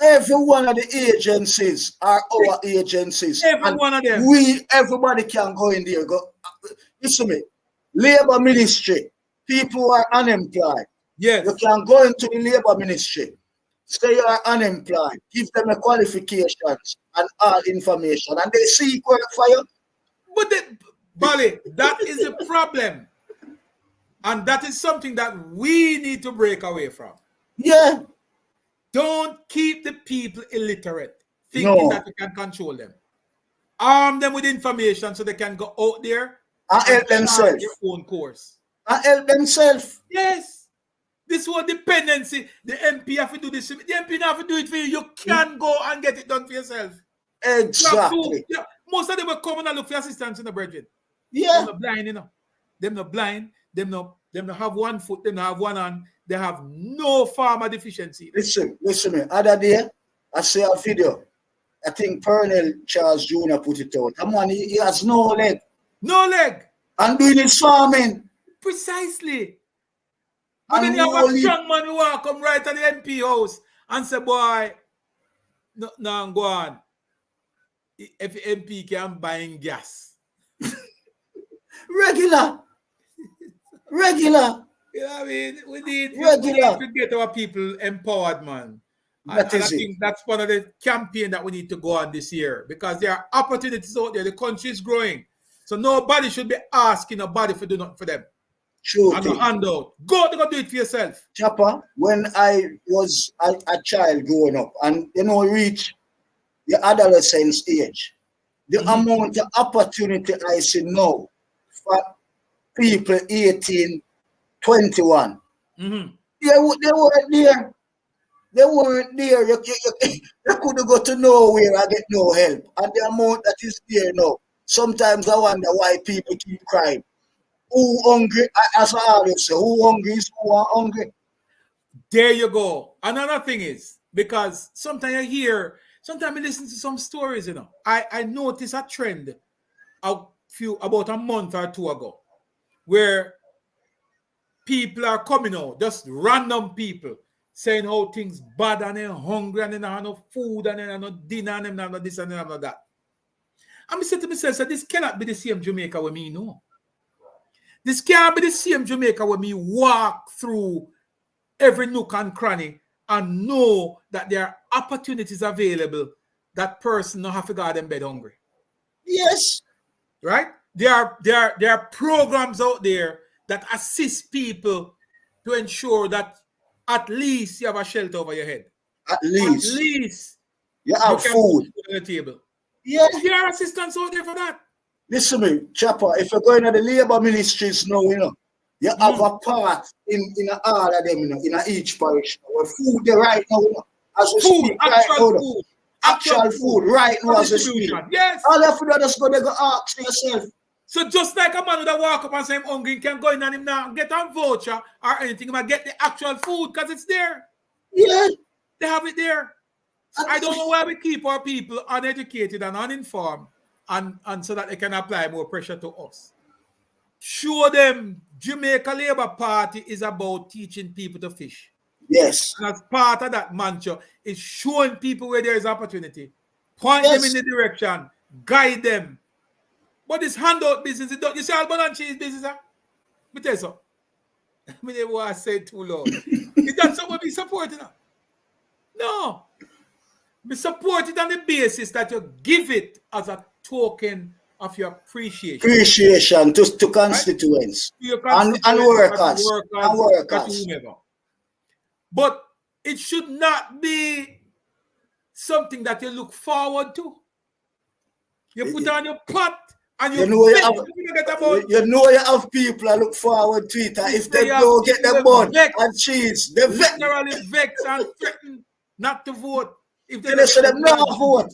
Every one of the agencies are our agencies. Every one of them. Everybody can go in there. Listen to me. Labor ministry. People who are unemployed. Yes. You can go into the labor ministry. Say you are unemployed. Give them a qualifications and all information. And they seek work for you. But Bali, that is the problem. And that is something that we need to break away from. Yeah. Don't keep the people illiterate, thinking that you can control them. Arm them with information so they can go out there and help themselves. Their own course. And help themselves. Yes. This was dependency. The MP have to do this. The MP have to do it for you. You can go and get it done for yourself. Exactly. Most of them will come and look for assistance in the brethren. Yeah. They're not blind, They're not blind. Them not have one foot. Them not have one hand. They have no farmer deficiency. Listen me. Other day, I saw a video. I think Pernell Charles Jr. put it out. Come on, he has no leg. No leg. And doing his farming. Precisely. But then you have a strong man who will come right at the MP house and say, boy, no, go on. If the MP can buy gas. Regular. You know what I mean? We need to get our people empowered, man. And I think that's one of the campaign that we need to go on this year, because there are opportunities out there. The country is growing. So nobody should be asking nobody to do nothing for them. True. And no handout. Go do it for yourself. Chopper, when I was a child growing up and, reach the adolescence age, the amount of opportunity I see now for people 18, 21, they weren't there. They weren't there. You couldn't go to nowhere and get no help. And the amount that is there now, sometimes I wonder why people keep crying. Who hungry? As I always say, who hungry is who are hungry. There you go. Another thing is, because sometimes I listen to some stories, I noticed a trend about a month or two ago, where people are coming out, just random people, saying how things bad and they're hungry and they don't have no food and they don't have no dinner and they don't have no this and they don't have no that. And I said to myself, so this cannot be the same Jamaica with me, no. This can't be the same Jamaica where me walk through every nook and cranny and know that there are opportunities available that person don't have to go out in bed hungry. Yes. Right? There are programs out there that assist people to ensure that at least you have a shelter over your head. At At least least you you have can food. put food on the table. Yeah. There are assistants out there for that. Listen to me, Chopper, if you're going to the labor ministries now, you know, you have a part in all of them, you know, in each parish. Where food there right now, you know, as we Food, speak right now. actual food. Actual food right now as we speak. Distribution. Yes. All you have to do is just go there, go ask yourself. So just like a man would walk up and say I'm hungry, he can go in and him now get a voucher or anything, but get the actual food because it's there. Yeah. They have it there. So I don't know why we keep our people uneducated and uninformed and so that they can apply more pressure to us. Show them Jamaica Labour Party is about teaching people to fish. Yes. And as part of that mantra is showing people where there is opportunity, point them in the direction, guide them. But this handout business, you see all and cheese business, huh? Me tell you so. I mean, what I said too loud. Is that someone be supporting her? No. We support it on the basis that you give it as a token of your appreciation. Appreciation to constituents, right? and workers. But it should not be something that you look forward to. You put on your pot and you know you have people that look forward to it. If they don't get the bun and cheese, they literally vex and threaten not to vote. If they say them no vote.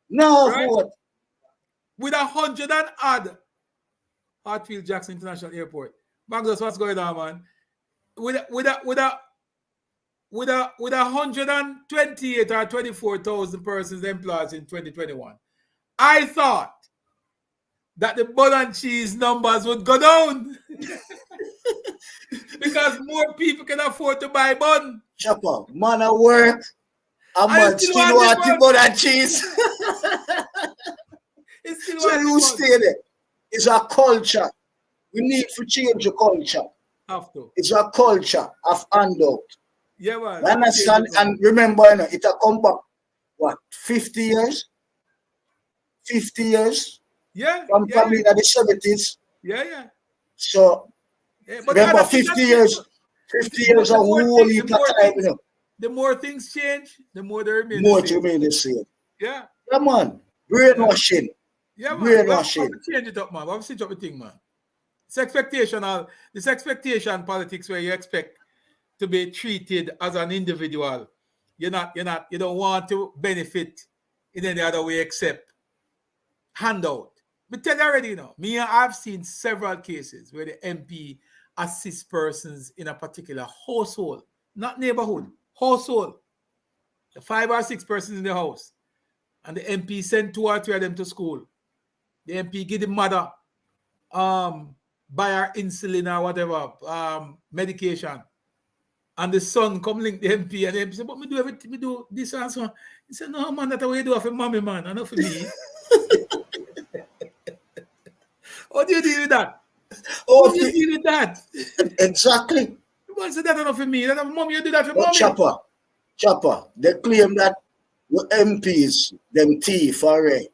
No vote. With 100 and odd Hartfield Jackson International Airport. Magnus, what's going on, man? With 128 or 24,000 persons employed in 2021, I thought that the bun and cheese numbers would go down because more people can afford to buy bun. Chopper, man at work, a man still want the bun and cheese. So you stay there. It's a culture. We need to change the culture. Have to. It's a culture of handout. Yeah, man. Understand? And remember, you know, it a come back, what, 50 years? 50 years? Yeah. From probably in the 70s. Yeah. So, remember, 50 years. 50 years of whole heap of time, you know. The more things change, the more they remain the same. More to remain the same. Yeah. Come on. Brainwashing. Yeah, man. Brainwashing. Change it up, man. What switch up the thing, man? This expectation politics where you expect to be treated as an individual. You don't want to benefit in any other way except handout. But tell you already, you know, I've seen several cases where the MP assists persons in a particular household, not neighborhood, household. The 5 or 6 persons in the house. And the MP sent 2 or 3 of them to school. The MP give the mother buy her insulin or whatever, medication. And the son come link the MP and the MP say, but me do everything, me do this and so on. He said, no, man, that's what you do for mommy, man, and not for me. How do you deal with that? How do you deal with that? Exactly. You say that not for me. That mom, you do that for mommy. Chopper, they claim that the MPs, them thief, alright.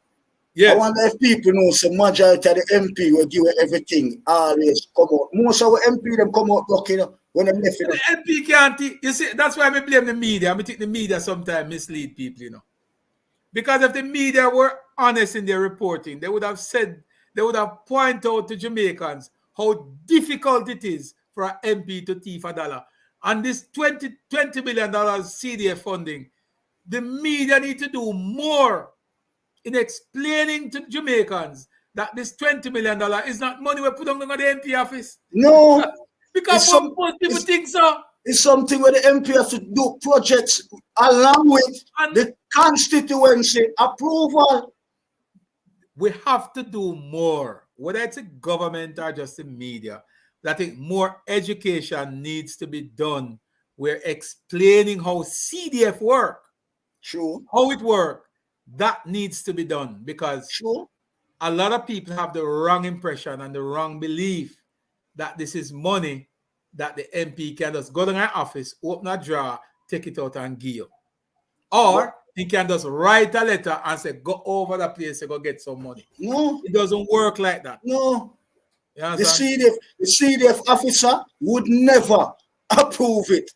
Yes. I wonder if people know some majority of the MP will give everything always come out. Most of the MP them come out blocking, you know, when they left it. The MP can't. You see, that's why I blame the media. I think the media sometimes mislead people, you know. Because if the media were honest in their reporting, they would have pointed out to Jamaicans how difficult it is for an MP to thief $1. And this $20 million CDF funding, the media need to do more in explaining to Jamaicans that this $20 million is not money we put on the MP office. No. Because most people think so. It's something where the MP has to do projects along with the constituency approval. We have to do more, whether it's a government or just the media. I think more education needs to be done. We're explaining how CDF work. True. How it works. That needs to be done because a lot of people have the wrong impression and the wrong belief that this is money that the MP can just go to my office, open a drawer, take it out and give you. Or he can just write a letter and say, go over the place and go get some money. No. It doesn't work like that. No. You The understand? CDF officer would never approve it.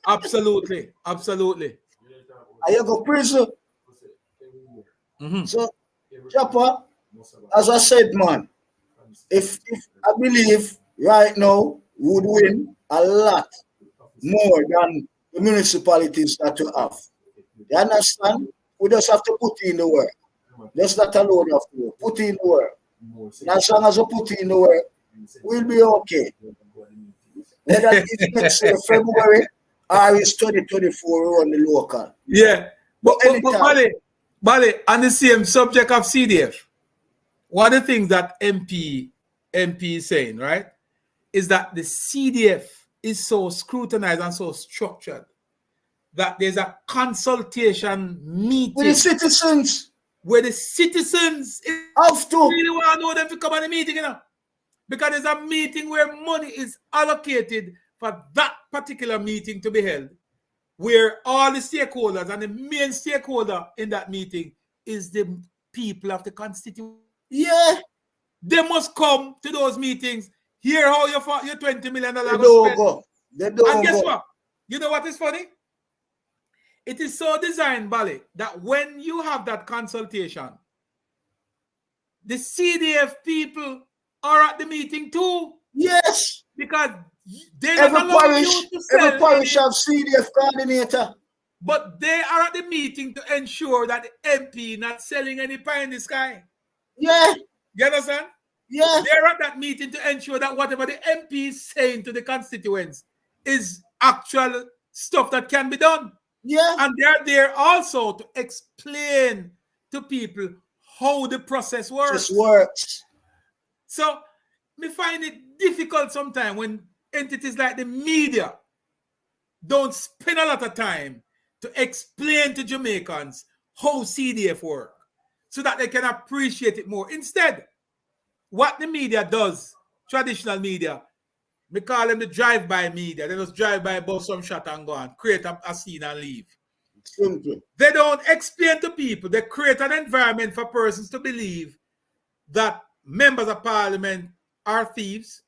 Absolutely. Absolutely. I go prison. Mhm. So, Chopper, as I said, man, if I believe right now would win a lot more than the municipalities that you have. You understand? We just have to put in the work. Just that alone have to do. Put in the work. And as long as we put in the work, we'll be okay. Whether it's next year, February, or it's 2024 on the local. Yeah. But anytime. Bali, on the same subject of CDF, one of the things that MP is saying, right, is that the CDF is so scrutinized and so structured that there's a consultation meeting With the citizens, where the citizens have to. really want to know them to come on the meeting, you know, because there's a meeting where money is allocated for that particular meeting to be held, where all the stakeholders and the main stakeholder in that meeting is the people of the constituency. Yeah. They must come to those meetings, hear how your $20 million They was don't spent. go. They don't And guess go. what? You know what is funny? It is so designed, Bali, that when you have that consultation, the CDF people are at the meeting too. Yes. Because they Every don't allow parish, you to sell every parish any, have CDF coordinator. but they are at the meeting to ensure that the MP not selling any pie in the sky. Yeah. You understand? Yeah. They're at that meeting to ensure that whatever the MP is saying to the constituents is actual stuff that can be done. Yeah. And they're there also to explain to people how the process works. This works. So me find it difficult sometimes when entities like the media don't spend a lot of time to explain to Jamaicans how CDF work so that they can appreciate it more. Instead, what the media does, traditional media, we call them the drive-by media. They just drive by, bust some shot and go on, create a scene and leave. Simple. They don't explain to people. They create an environment for persons to believe that members of parliament are thieves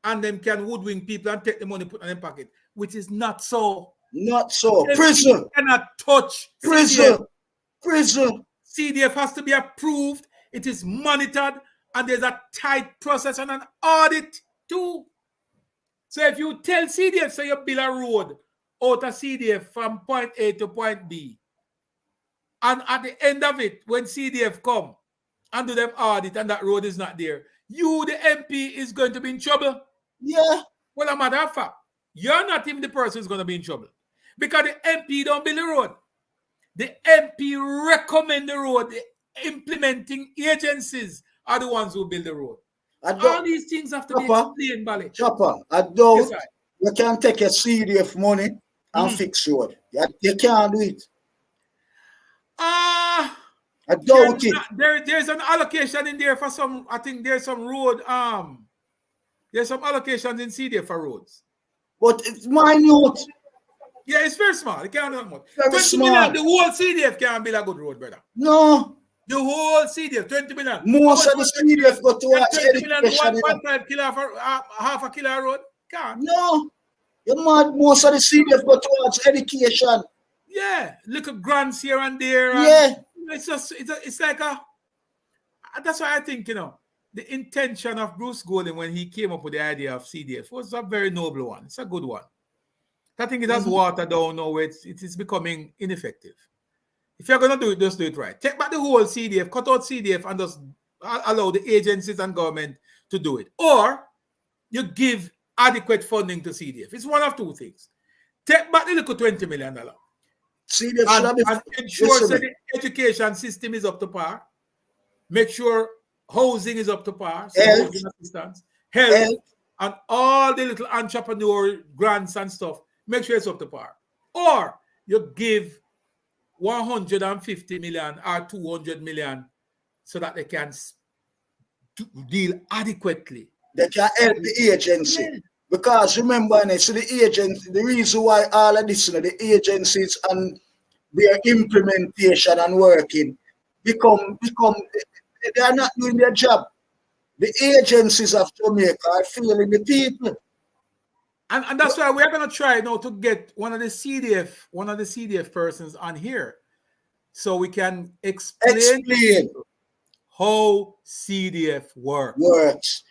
and them can hoodwink people and take the money, put in their pocket, which is not so. Not so. Them Prison. cannot touch Prison. CDF. Prison. CDF has to be approved. It is monitored, and there's a tight process and an audit too. So if you tell CDF, say you build a road out of CDF from point A to point B, and at the end of it, when CDF come and do them audit and that road is not there, you, the MP, is going to be in trouble. Yeah. Well, a matter of fact, you're not even the person who's going to be in trouble because the MP don't build the road. The MP recommend the road. The implementing agencies are the ones who build the road. All these things have to be explained, Bali. Chopper, I doubt Yes, you can take a CDF money and fix road. You can't do it. I doubt it. There's an allocation in there for some. I think there's some road. There's some allocations in CDF for roads. But it's minute. Yeah, it's very small. It can't do that much. Very 20 small. million, the whole CDF can't build a good road, brother. No. The whole CDF, 20 million. Most of the CDF go towards 20 million, education. 1.5 kilo for half a kilo road. Can't. No. You're mad. Most of the CDF go towards education. Yeah, little grants here and there. Yeah. It's just, it's like a, that's why I think, you know, the intention of Bruce Golding when he came up with the idea of CDF was a very noble one. It's a good one. I think it has watered down now. It is becoming ineffective. If you're going to do it, just do it right. Take back the whole CDF, cut out CDF, and just allow the agencies and government to do it. Or you give adequate funding to CDF. It's one of two things. Take back the little $20 million. CDF and ensure that the education system is up to par. Make sure housing is up to par. So housing assistance, health, and all the little entrepreneur grants and stuff. Make sure it's up to par. Or you give 150 million or 200 million so that they can deal adequately. They can help the agency. Because remember, so the agents, the reason why all of this, the agencies and their implementation and working become they are not doing their job. The agencies of Jamaica are failing the people. And that's why we're gonna try now to get one of the CDF persons on here, so we can explain how CDF works.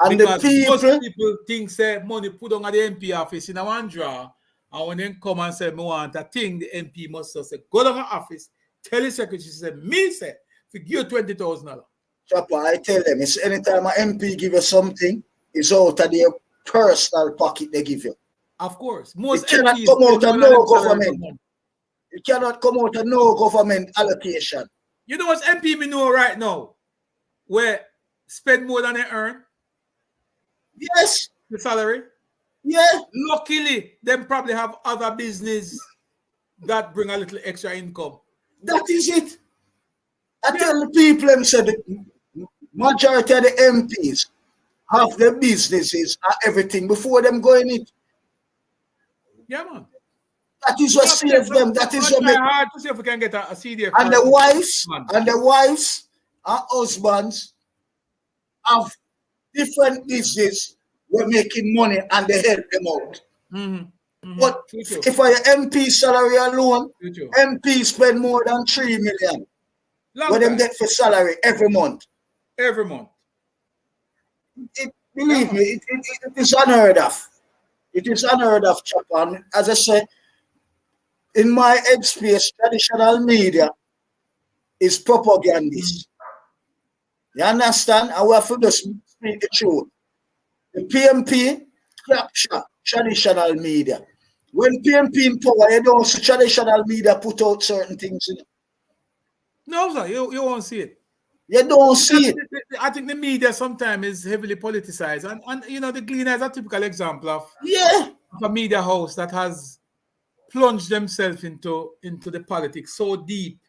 And because the most people think say money put on at the MP office in a one draw, and when they come and say me want a thing, the MP must say go to my office, tell the secretary, say me say to give you $20,000. Chopper, I tell them, it's anytime an MP give you something, it's out of their personal pocket they give you. Of course. Most it cannot MPs come out of no government. money. It cannot come out of no government allocation. You know what MP me know right now? Where spend more than they earn? Yes. The salary? Yeah. Luckily, them probably have other business that bring a little extra income. That is it. I tell the people them said the majority of the MPs have their businesses and everything before them going it. Yeah, man. That is what saves them. That is what make hard to see if we can get a CDF. And the wives and husbands have different business. We're making money and they help them out. But if I MP salary alone, MP spend more than 3 million. What them get for salary every month. Every month. Believe me, it is unheard of. It is unheard of, Chopper. As I said, in my headspace, traditional media is propagandist. You understand? And we have to just speak the truth. The PMP capture traditional media. When PMP in power, you don't see traditional media put out certain things in it. No, sir, you won't see it. You don't see it. I think the media sometimes is heavily politicized. And you know, the Gleaner is a typical example of a media house that has plunged themselves into the politics so deep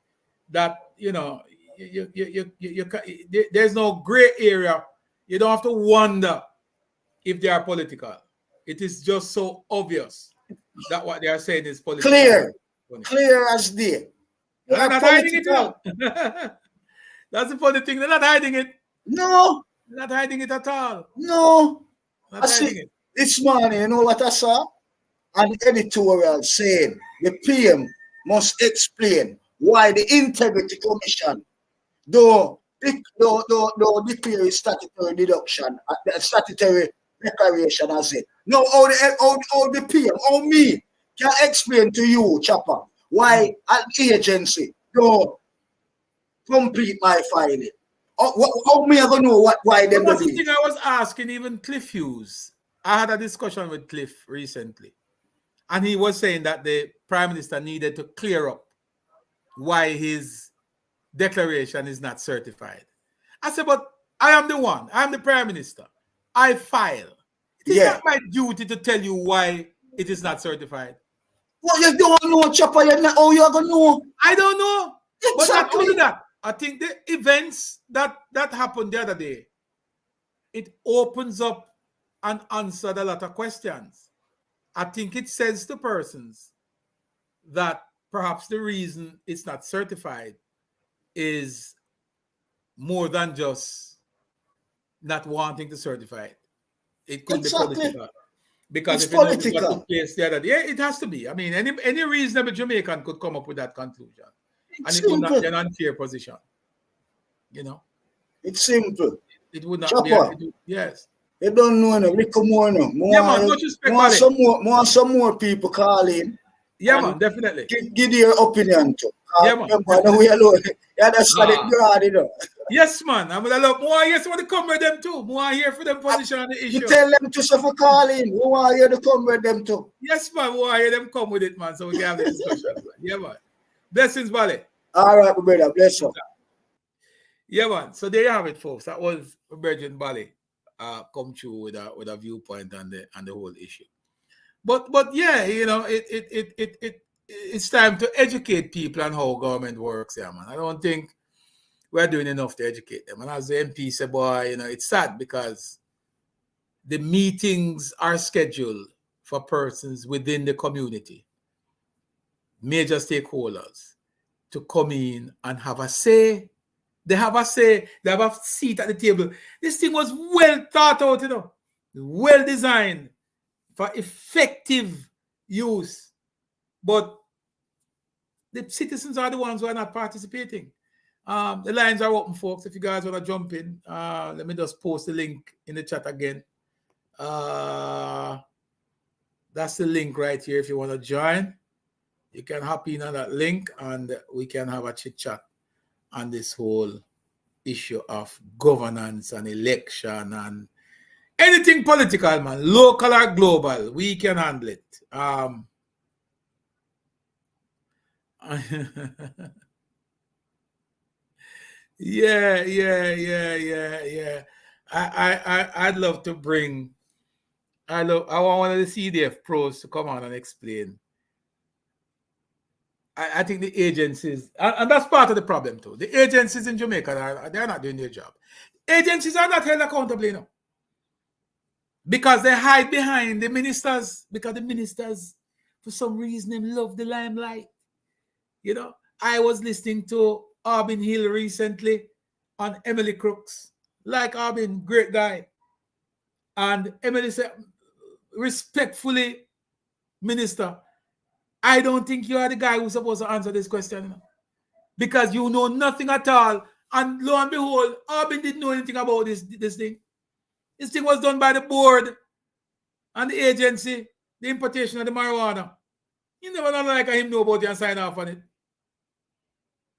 that, you know, there's no gray area. You don't have to wonder if they are political. It is just so obvious that what they are saying is political. Clear as day. They're not hiding it. That's the funny thing. They're not hiding it. No. They're not hiding it at all. No. Not hiding it. This morning, you know what I saw? An editorial saying the PM must explain why the Integrity Commission don't declare statutory deduction, statutory declaration as it. No, all the PM, all me can explain to you, Chopper, why an agency don't complete my filing. How me I gonna know why them That's the thing I was asking even Cliff Hughes. I had a discussion with Cliff recently, and he was saying that the Prime Minister needed to clear up why his declaration is not certified. I said, but I am the one. I am the Prime Minister. I file. It is not my duty to tell you why it is not certified. Well, you don't know, Chopper. You're not, how you gonna know? I don't know. Exactly. But not only that, I think the events that happened the other day, it opens up and answered a lot of questions. I think it says to persons that perhaps the reason it's not certified is more than just not wanting to certify it. It could be political. Because if political. You know what took place the other day, it has to be. I mean, any reasonable Jamaican could come up with that conclusion. And it would not be an unfair position. You know? It's simple. It would not Chopper. Yes. You don't know no little more no. More some more people call in. Yeah, man, definitely. Give your opinion to. Yeah, man. We alone. Yeah, that's what you know. Yes, man. I'm gonna look more. Yes, want to come with them too. More here for them position on the issue. You tell them to suffer call in. We want you to come with them too. Yes, man. We want hear them come with it, man. So we can have the discussion. Yeah, man. Blessings, Valley. All right, brother. Bless you. Yeah, man. So there you have it, folks. That was Virgin Valley come through with a viewpoint on the whole issue. But yeah, you know, it's time to educate people on how government works, yeah, man. I don't think we're doing enough to educate them. And as the MP said, boy, you know, it's sad because the meetings are scheduled for persons within the community, major stakeholders, to come in and have a say. They have a say. They have a seat at the table. This thing was well thought out, well designed for effective use. But the citizens are the ones who are not participating. The lines are open, folks. If you guys want to jump in, let me just post the link in the chat again. That's the link right here. If you want to join, you can hop in on that link and we can have a chit chat on this whole issue of governance and election and anything political, man, local or global. We can handle it. Yeah. I'd love to bring. I want one of the CDF pros to come on and explain. I think the agencies, and that's part of the problem too. The agencies in Jamaica, they're not doing their job. Agencies are not held accountable, because they hide behind the ministers, because the ministers, for some reason, love the limelight. I was listening to Arbin Hill recently on Emily Crooks. Like Arbin, great guy. And Emily said, respectfully, Minister, I don't think you are the guy who's supposed to answer this question, because you know nothing at all. And lo and behold, Arbin didn't know anything about this thing. This thing was done by the board and the agency, the importation of the marijuana. You never know like him know about it and sign off on it.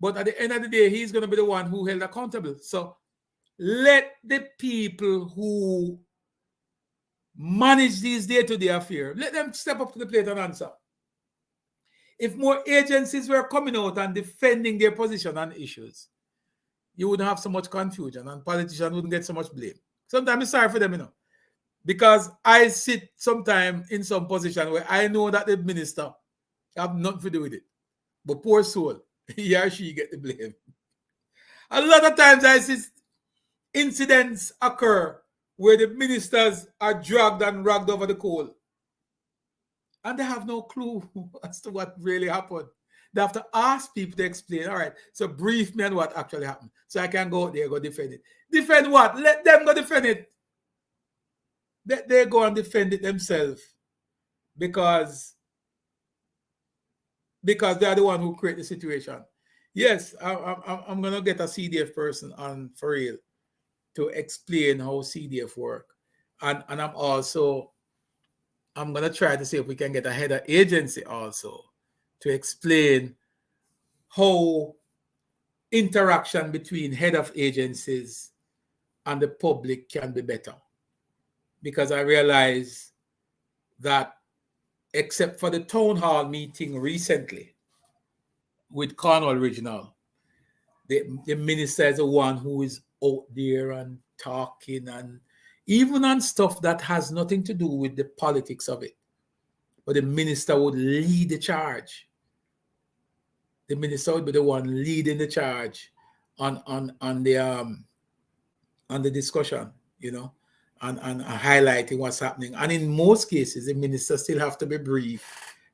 But at the end of the day, he's going to be the one who held accountable. So let the people who manage these day-to-day affairs, let them step up to the plate and answer. If more agencies were coming out and defending their position on issues, you wouldn't have so much confusion and politicians wouldn't get so much blame. Sometimes it's sorry for them, because I sit sometimes in some position where I know that the minister have nothing to do with it. But poor soul, he or she get the blame. A lot of times I see incidents occur where the ministers are dragged and dragged over the coal. And they have no clue as to what really happened. They have to ask people to explain. All right, so brief me on what actually happened. So I can go out there, go defend it. Defend what? Let them go defend it. They go and defend it themselves. Because they are the one who create the situation. Yes, I'm going to get a CDF person on for real to explain how CDF work. And I'm going to try to see if we can get a head of agency also to explain how interaction between head of agencies and the public can be better. Because I realize that except for the town hall meeting recently with Cornwall Regional, the minister is the one who is out there and talking, and even on stuff that has nothing to do with the politics of it. But the minister would lead the charge. The minister would be the one leading the charge on the discussion, and highlighting what's happening. And in most cases, the ministers still have to be briefed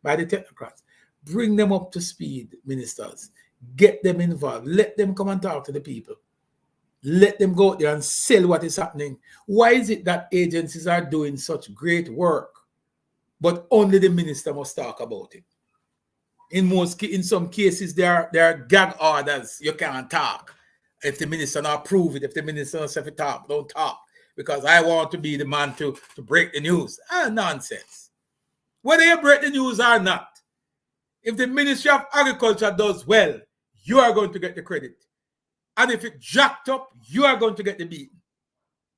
by the technocrats. Bring them up to speed, ministers. Get them involved. Let them come and talk to the people. Let them go out there and sell what is happening. Why is it that agencies are doing such great work, but only the minister must talk about it? In some cases, there are gag orders. You can't talk. If the minister not approve it, if the minister not say talk, don't talk. Because I want to be the man to break the news. Nonsense. Whether you break the news or not, if the Ministry of Agriculture does well, you are going to get the credit. And if it jacked up, you are going to get the beating.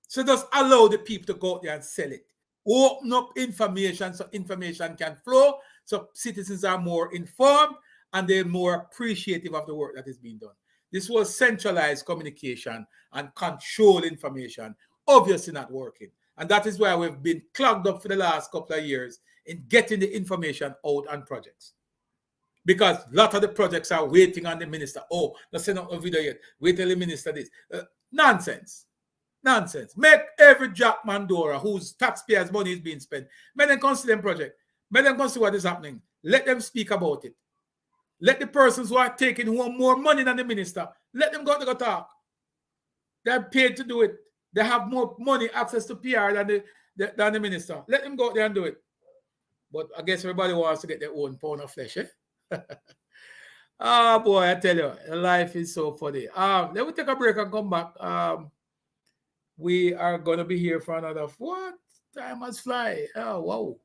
So just allow the people to go out there and sell it. Open up information so information can flow, so citizens are more informed and they're more appreciative of the work that is being done. This was centralized communication and control information, obviously not working. And that is why we've been clogged up for the last couple of years in getting the information out on projects. Because a lot of the projects are waiting on the minister. Oh, let's send out a video yet. Wait till the minister this. Nonsense. Nonsense. Make every Jack Mandora whose taxpayers' money is being spent. Let them consider them project. Let them consider what is happening. Let them speak about it. Let the persons who are taking home more money than the minister, let them go to go talk. They're paid to do it. They have more money, access to PR than the minister. Let them go out there and do it. But I guess everybody wants to get their own pound of flesh, eh? Oh boy, I tell you, life is so funny. Let me take a break and come back. We are gonna be here for another what? Time has fly. Oh wow.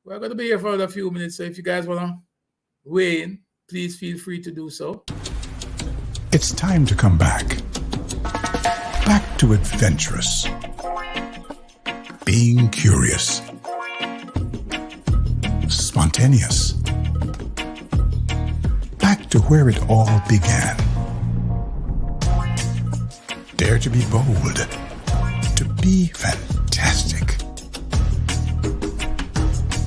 We're gonna be here for another few minutes. So if you guys wanna weigh in, please feel free to do so. It's time to come back. Back to adventurous. Being curious. Spontaneous. Back to where it all began. Dare to be bold. To be fantastic.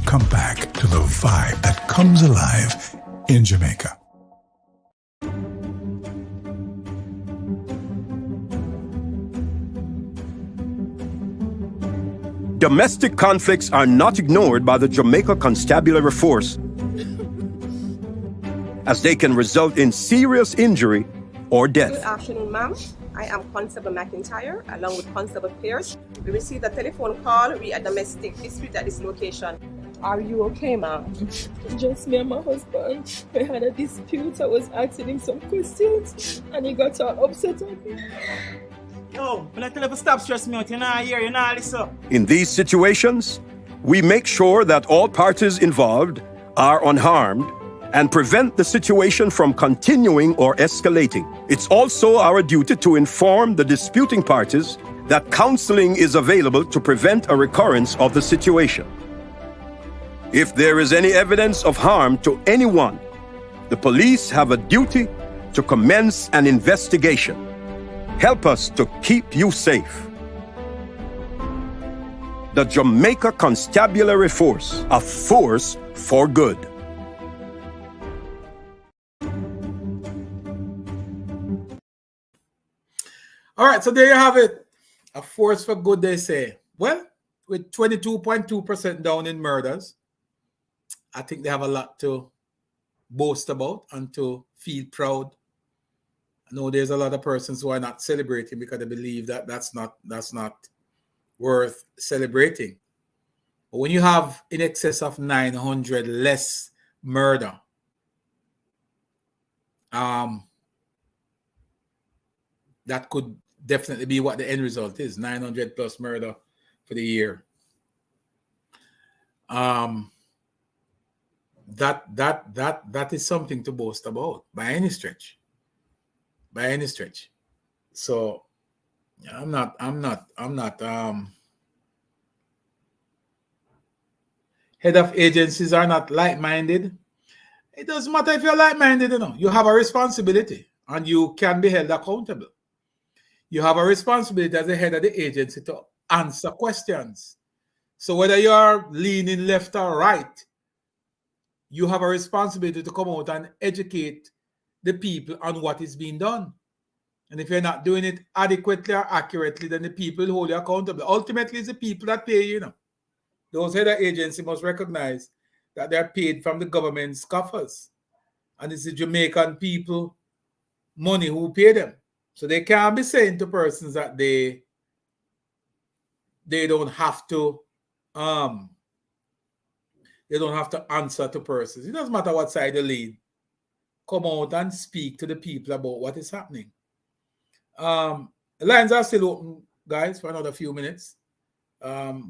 Come back to the vibe that comes alive in Jamaica. Domestic conflicts are not ignored by the Jamaica Constabulary Force, as they can result in serious injury or death. Good afternoon, ma'am. I am Constable McIntyre, along with Constable Pierce. We received a telephone call re a domestic dispute at this location. Are you okay, ma'am? Just me and my husband. We had a dispute. I was asking him some questions, and he got all upset on me. Yo, when I tell you to stop stressing me out, you're not here, you're not listen. In these situations, we make sure that all parties involved are unharmed and prevent the situation from continuing or escalating. It's also our duty to inform the disputing parties that counseling is available to prevent a recurrence of the situation. If there is any evidence of harm to anyone, the police have a duty to commence an investigation. Help us to keep you safe. The Jamaica Constabulary Force, a force for good. All right, so there you have it. A force for good, they say. Well, with 22.2% down in murders, I think they have a lot to boast about and to feel proud. I know there's a lot of persons who are not celebrating because they believe that that's not worth celebrating. But when you have in excess of 900 less murder, that could definitely be what the end result is. 900 plus murder for the year. That is something to boast about by any stretch. By any stretch. So I'm not head of agencies are not like-minded. It doesn't matter if you're like-minded, you know. You have a responsibility and you can be held accountable. You have a responsibility as the head of the agency to answer questions. So whether you're leaning left or right, you have a responsibility to come out and educate the people on what is being done. And if you're not doing it adequately or accurately, then the people hold you accountable. Ultimately, it's the people that pay you, you know. Those head of agency must recognize that they're paid from the government's coffers. And it's the Jamaican people money who pay them. So they can't be saying to persons that they don't have to answer to persons. It doesn't matter what side they lead. Come out and speak to the people about what is happening. The lines are still open, guys, for another few minutes.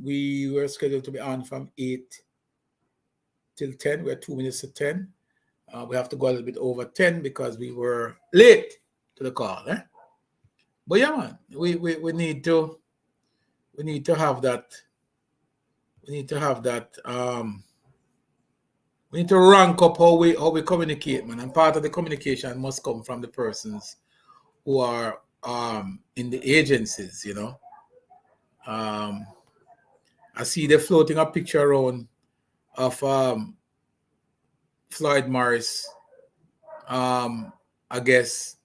We were scheduled to be on from 8 till 10. We're 2 minutes to 10. We have to go a little bit over 10 because we were late to the call. But yeah, man, we need to have that. We need to have that. We need to rank up how we communicate, man. And part of the communication must come from the persons who are in the agencies, you know. I see they're floating a picture around of Floyd Morris. I guess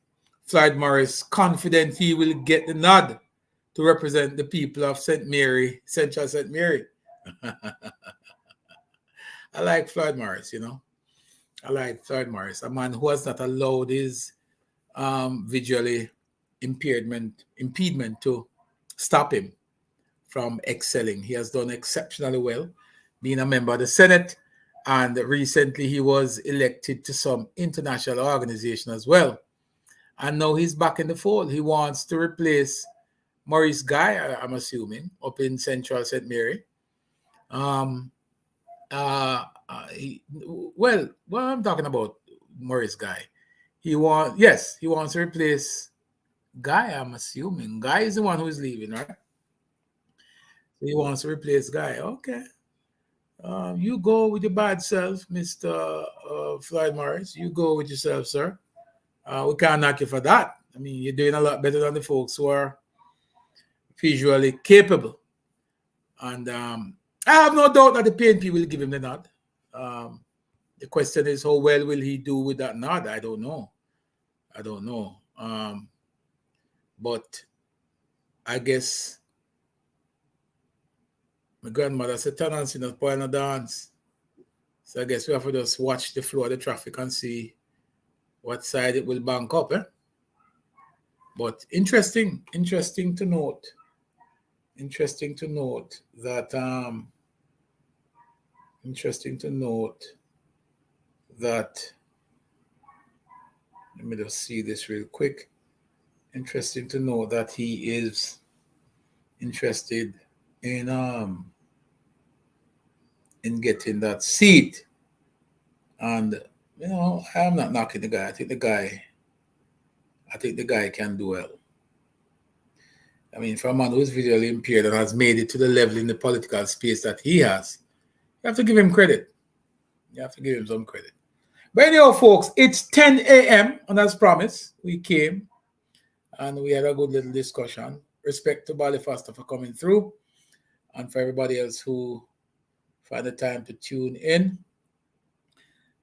Floyd Morris confident he will get the nod to represent the people of St. Mary, Central St. Mary. I like Floyd Morris, you know. I like Floyd Morris, a man who has not allowed his visually impediment to stop him from excelling. He has done exceptionally well, being a member of the Senate, and recently he was elected to some international organization as well. And now he's back in the fold. He wants to replace Maurice Guy, I'm assuming, up in Central St. Mary. Well, I'm talking about Maurice Guy. He wants to replace Guy, I'm assuming. Guy is the one who is leaving, right? So he wants to replace Guy. Okay. You go with your bad self, Mr. Floyd Morris. You go with yourself, sir. We can't knock you for that. I mean, you're doing a lot better than the folks who are visually capable. And I have no doubt that the PNP will give him the nod. The question is, how well will he do with that nod? I don't know. But I guess my grandmother said, turn on, no spoil no dance. So I guess we have to just watch the flow of the traffic and see what side it will bank up. But interesting to note that let me just see this real quick. Interesting to know that he is interested in getting that seat. And you know, I'm not knocking the guy. I think the guy can do well. I mean, for a man who is visually impaired and has made it to the level in the political space that he has, you have to give him credit. You have to give him some credit. But anyhow, folks, it's 10 a.m. and as promised, we came and we had a good little discussion. Respect to Bali Foster for coming through and for everybody else who find the time to tune in.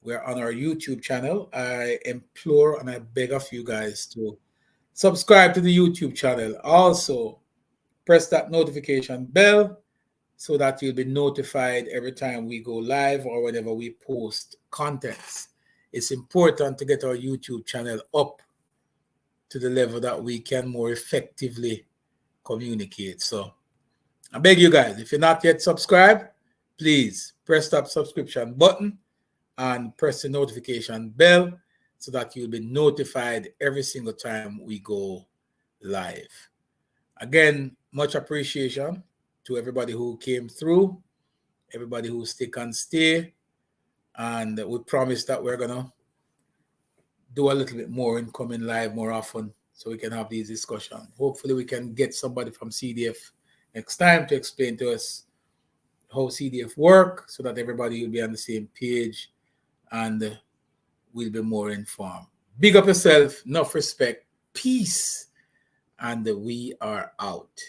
We're on our YouTube channel. I implore and I beg of you guys to subscribe to the YouTube channel. Also, press that notification bell so that you'll be notified every time we go live or whenever we post contents. It's important to get our YouTube channel up to the level that we can more effectively communicate. So I beg you guys, if you're not yet subscribed, please press that subscription button and press the notification bell so that you'll be notified every single time we go live. Again, much appreciation to everybody who came through, everybody who stick and stay, and we promise that we're gonna do a little bit more in coming live more often so we can have these discussions. Hopefully we can get somebody from CDF next time to explain to us how CDF work so that everybody will be on the same page and we'll be more informed. Big up yourself, enough respect, peace, and we are out.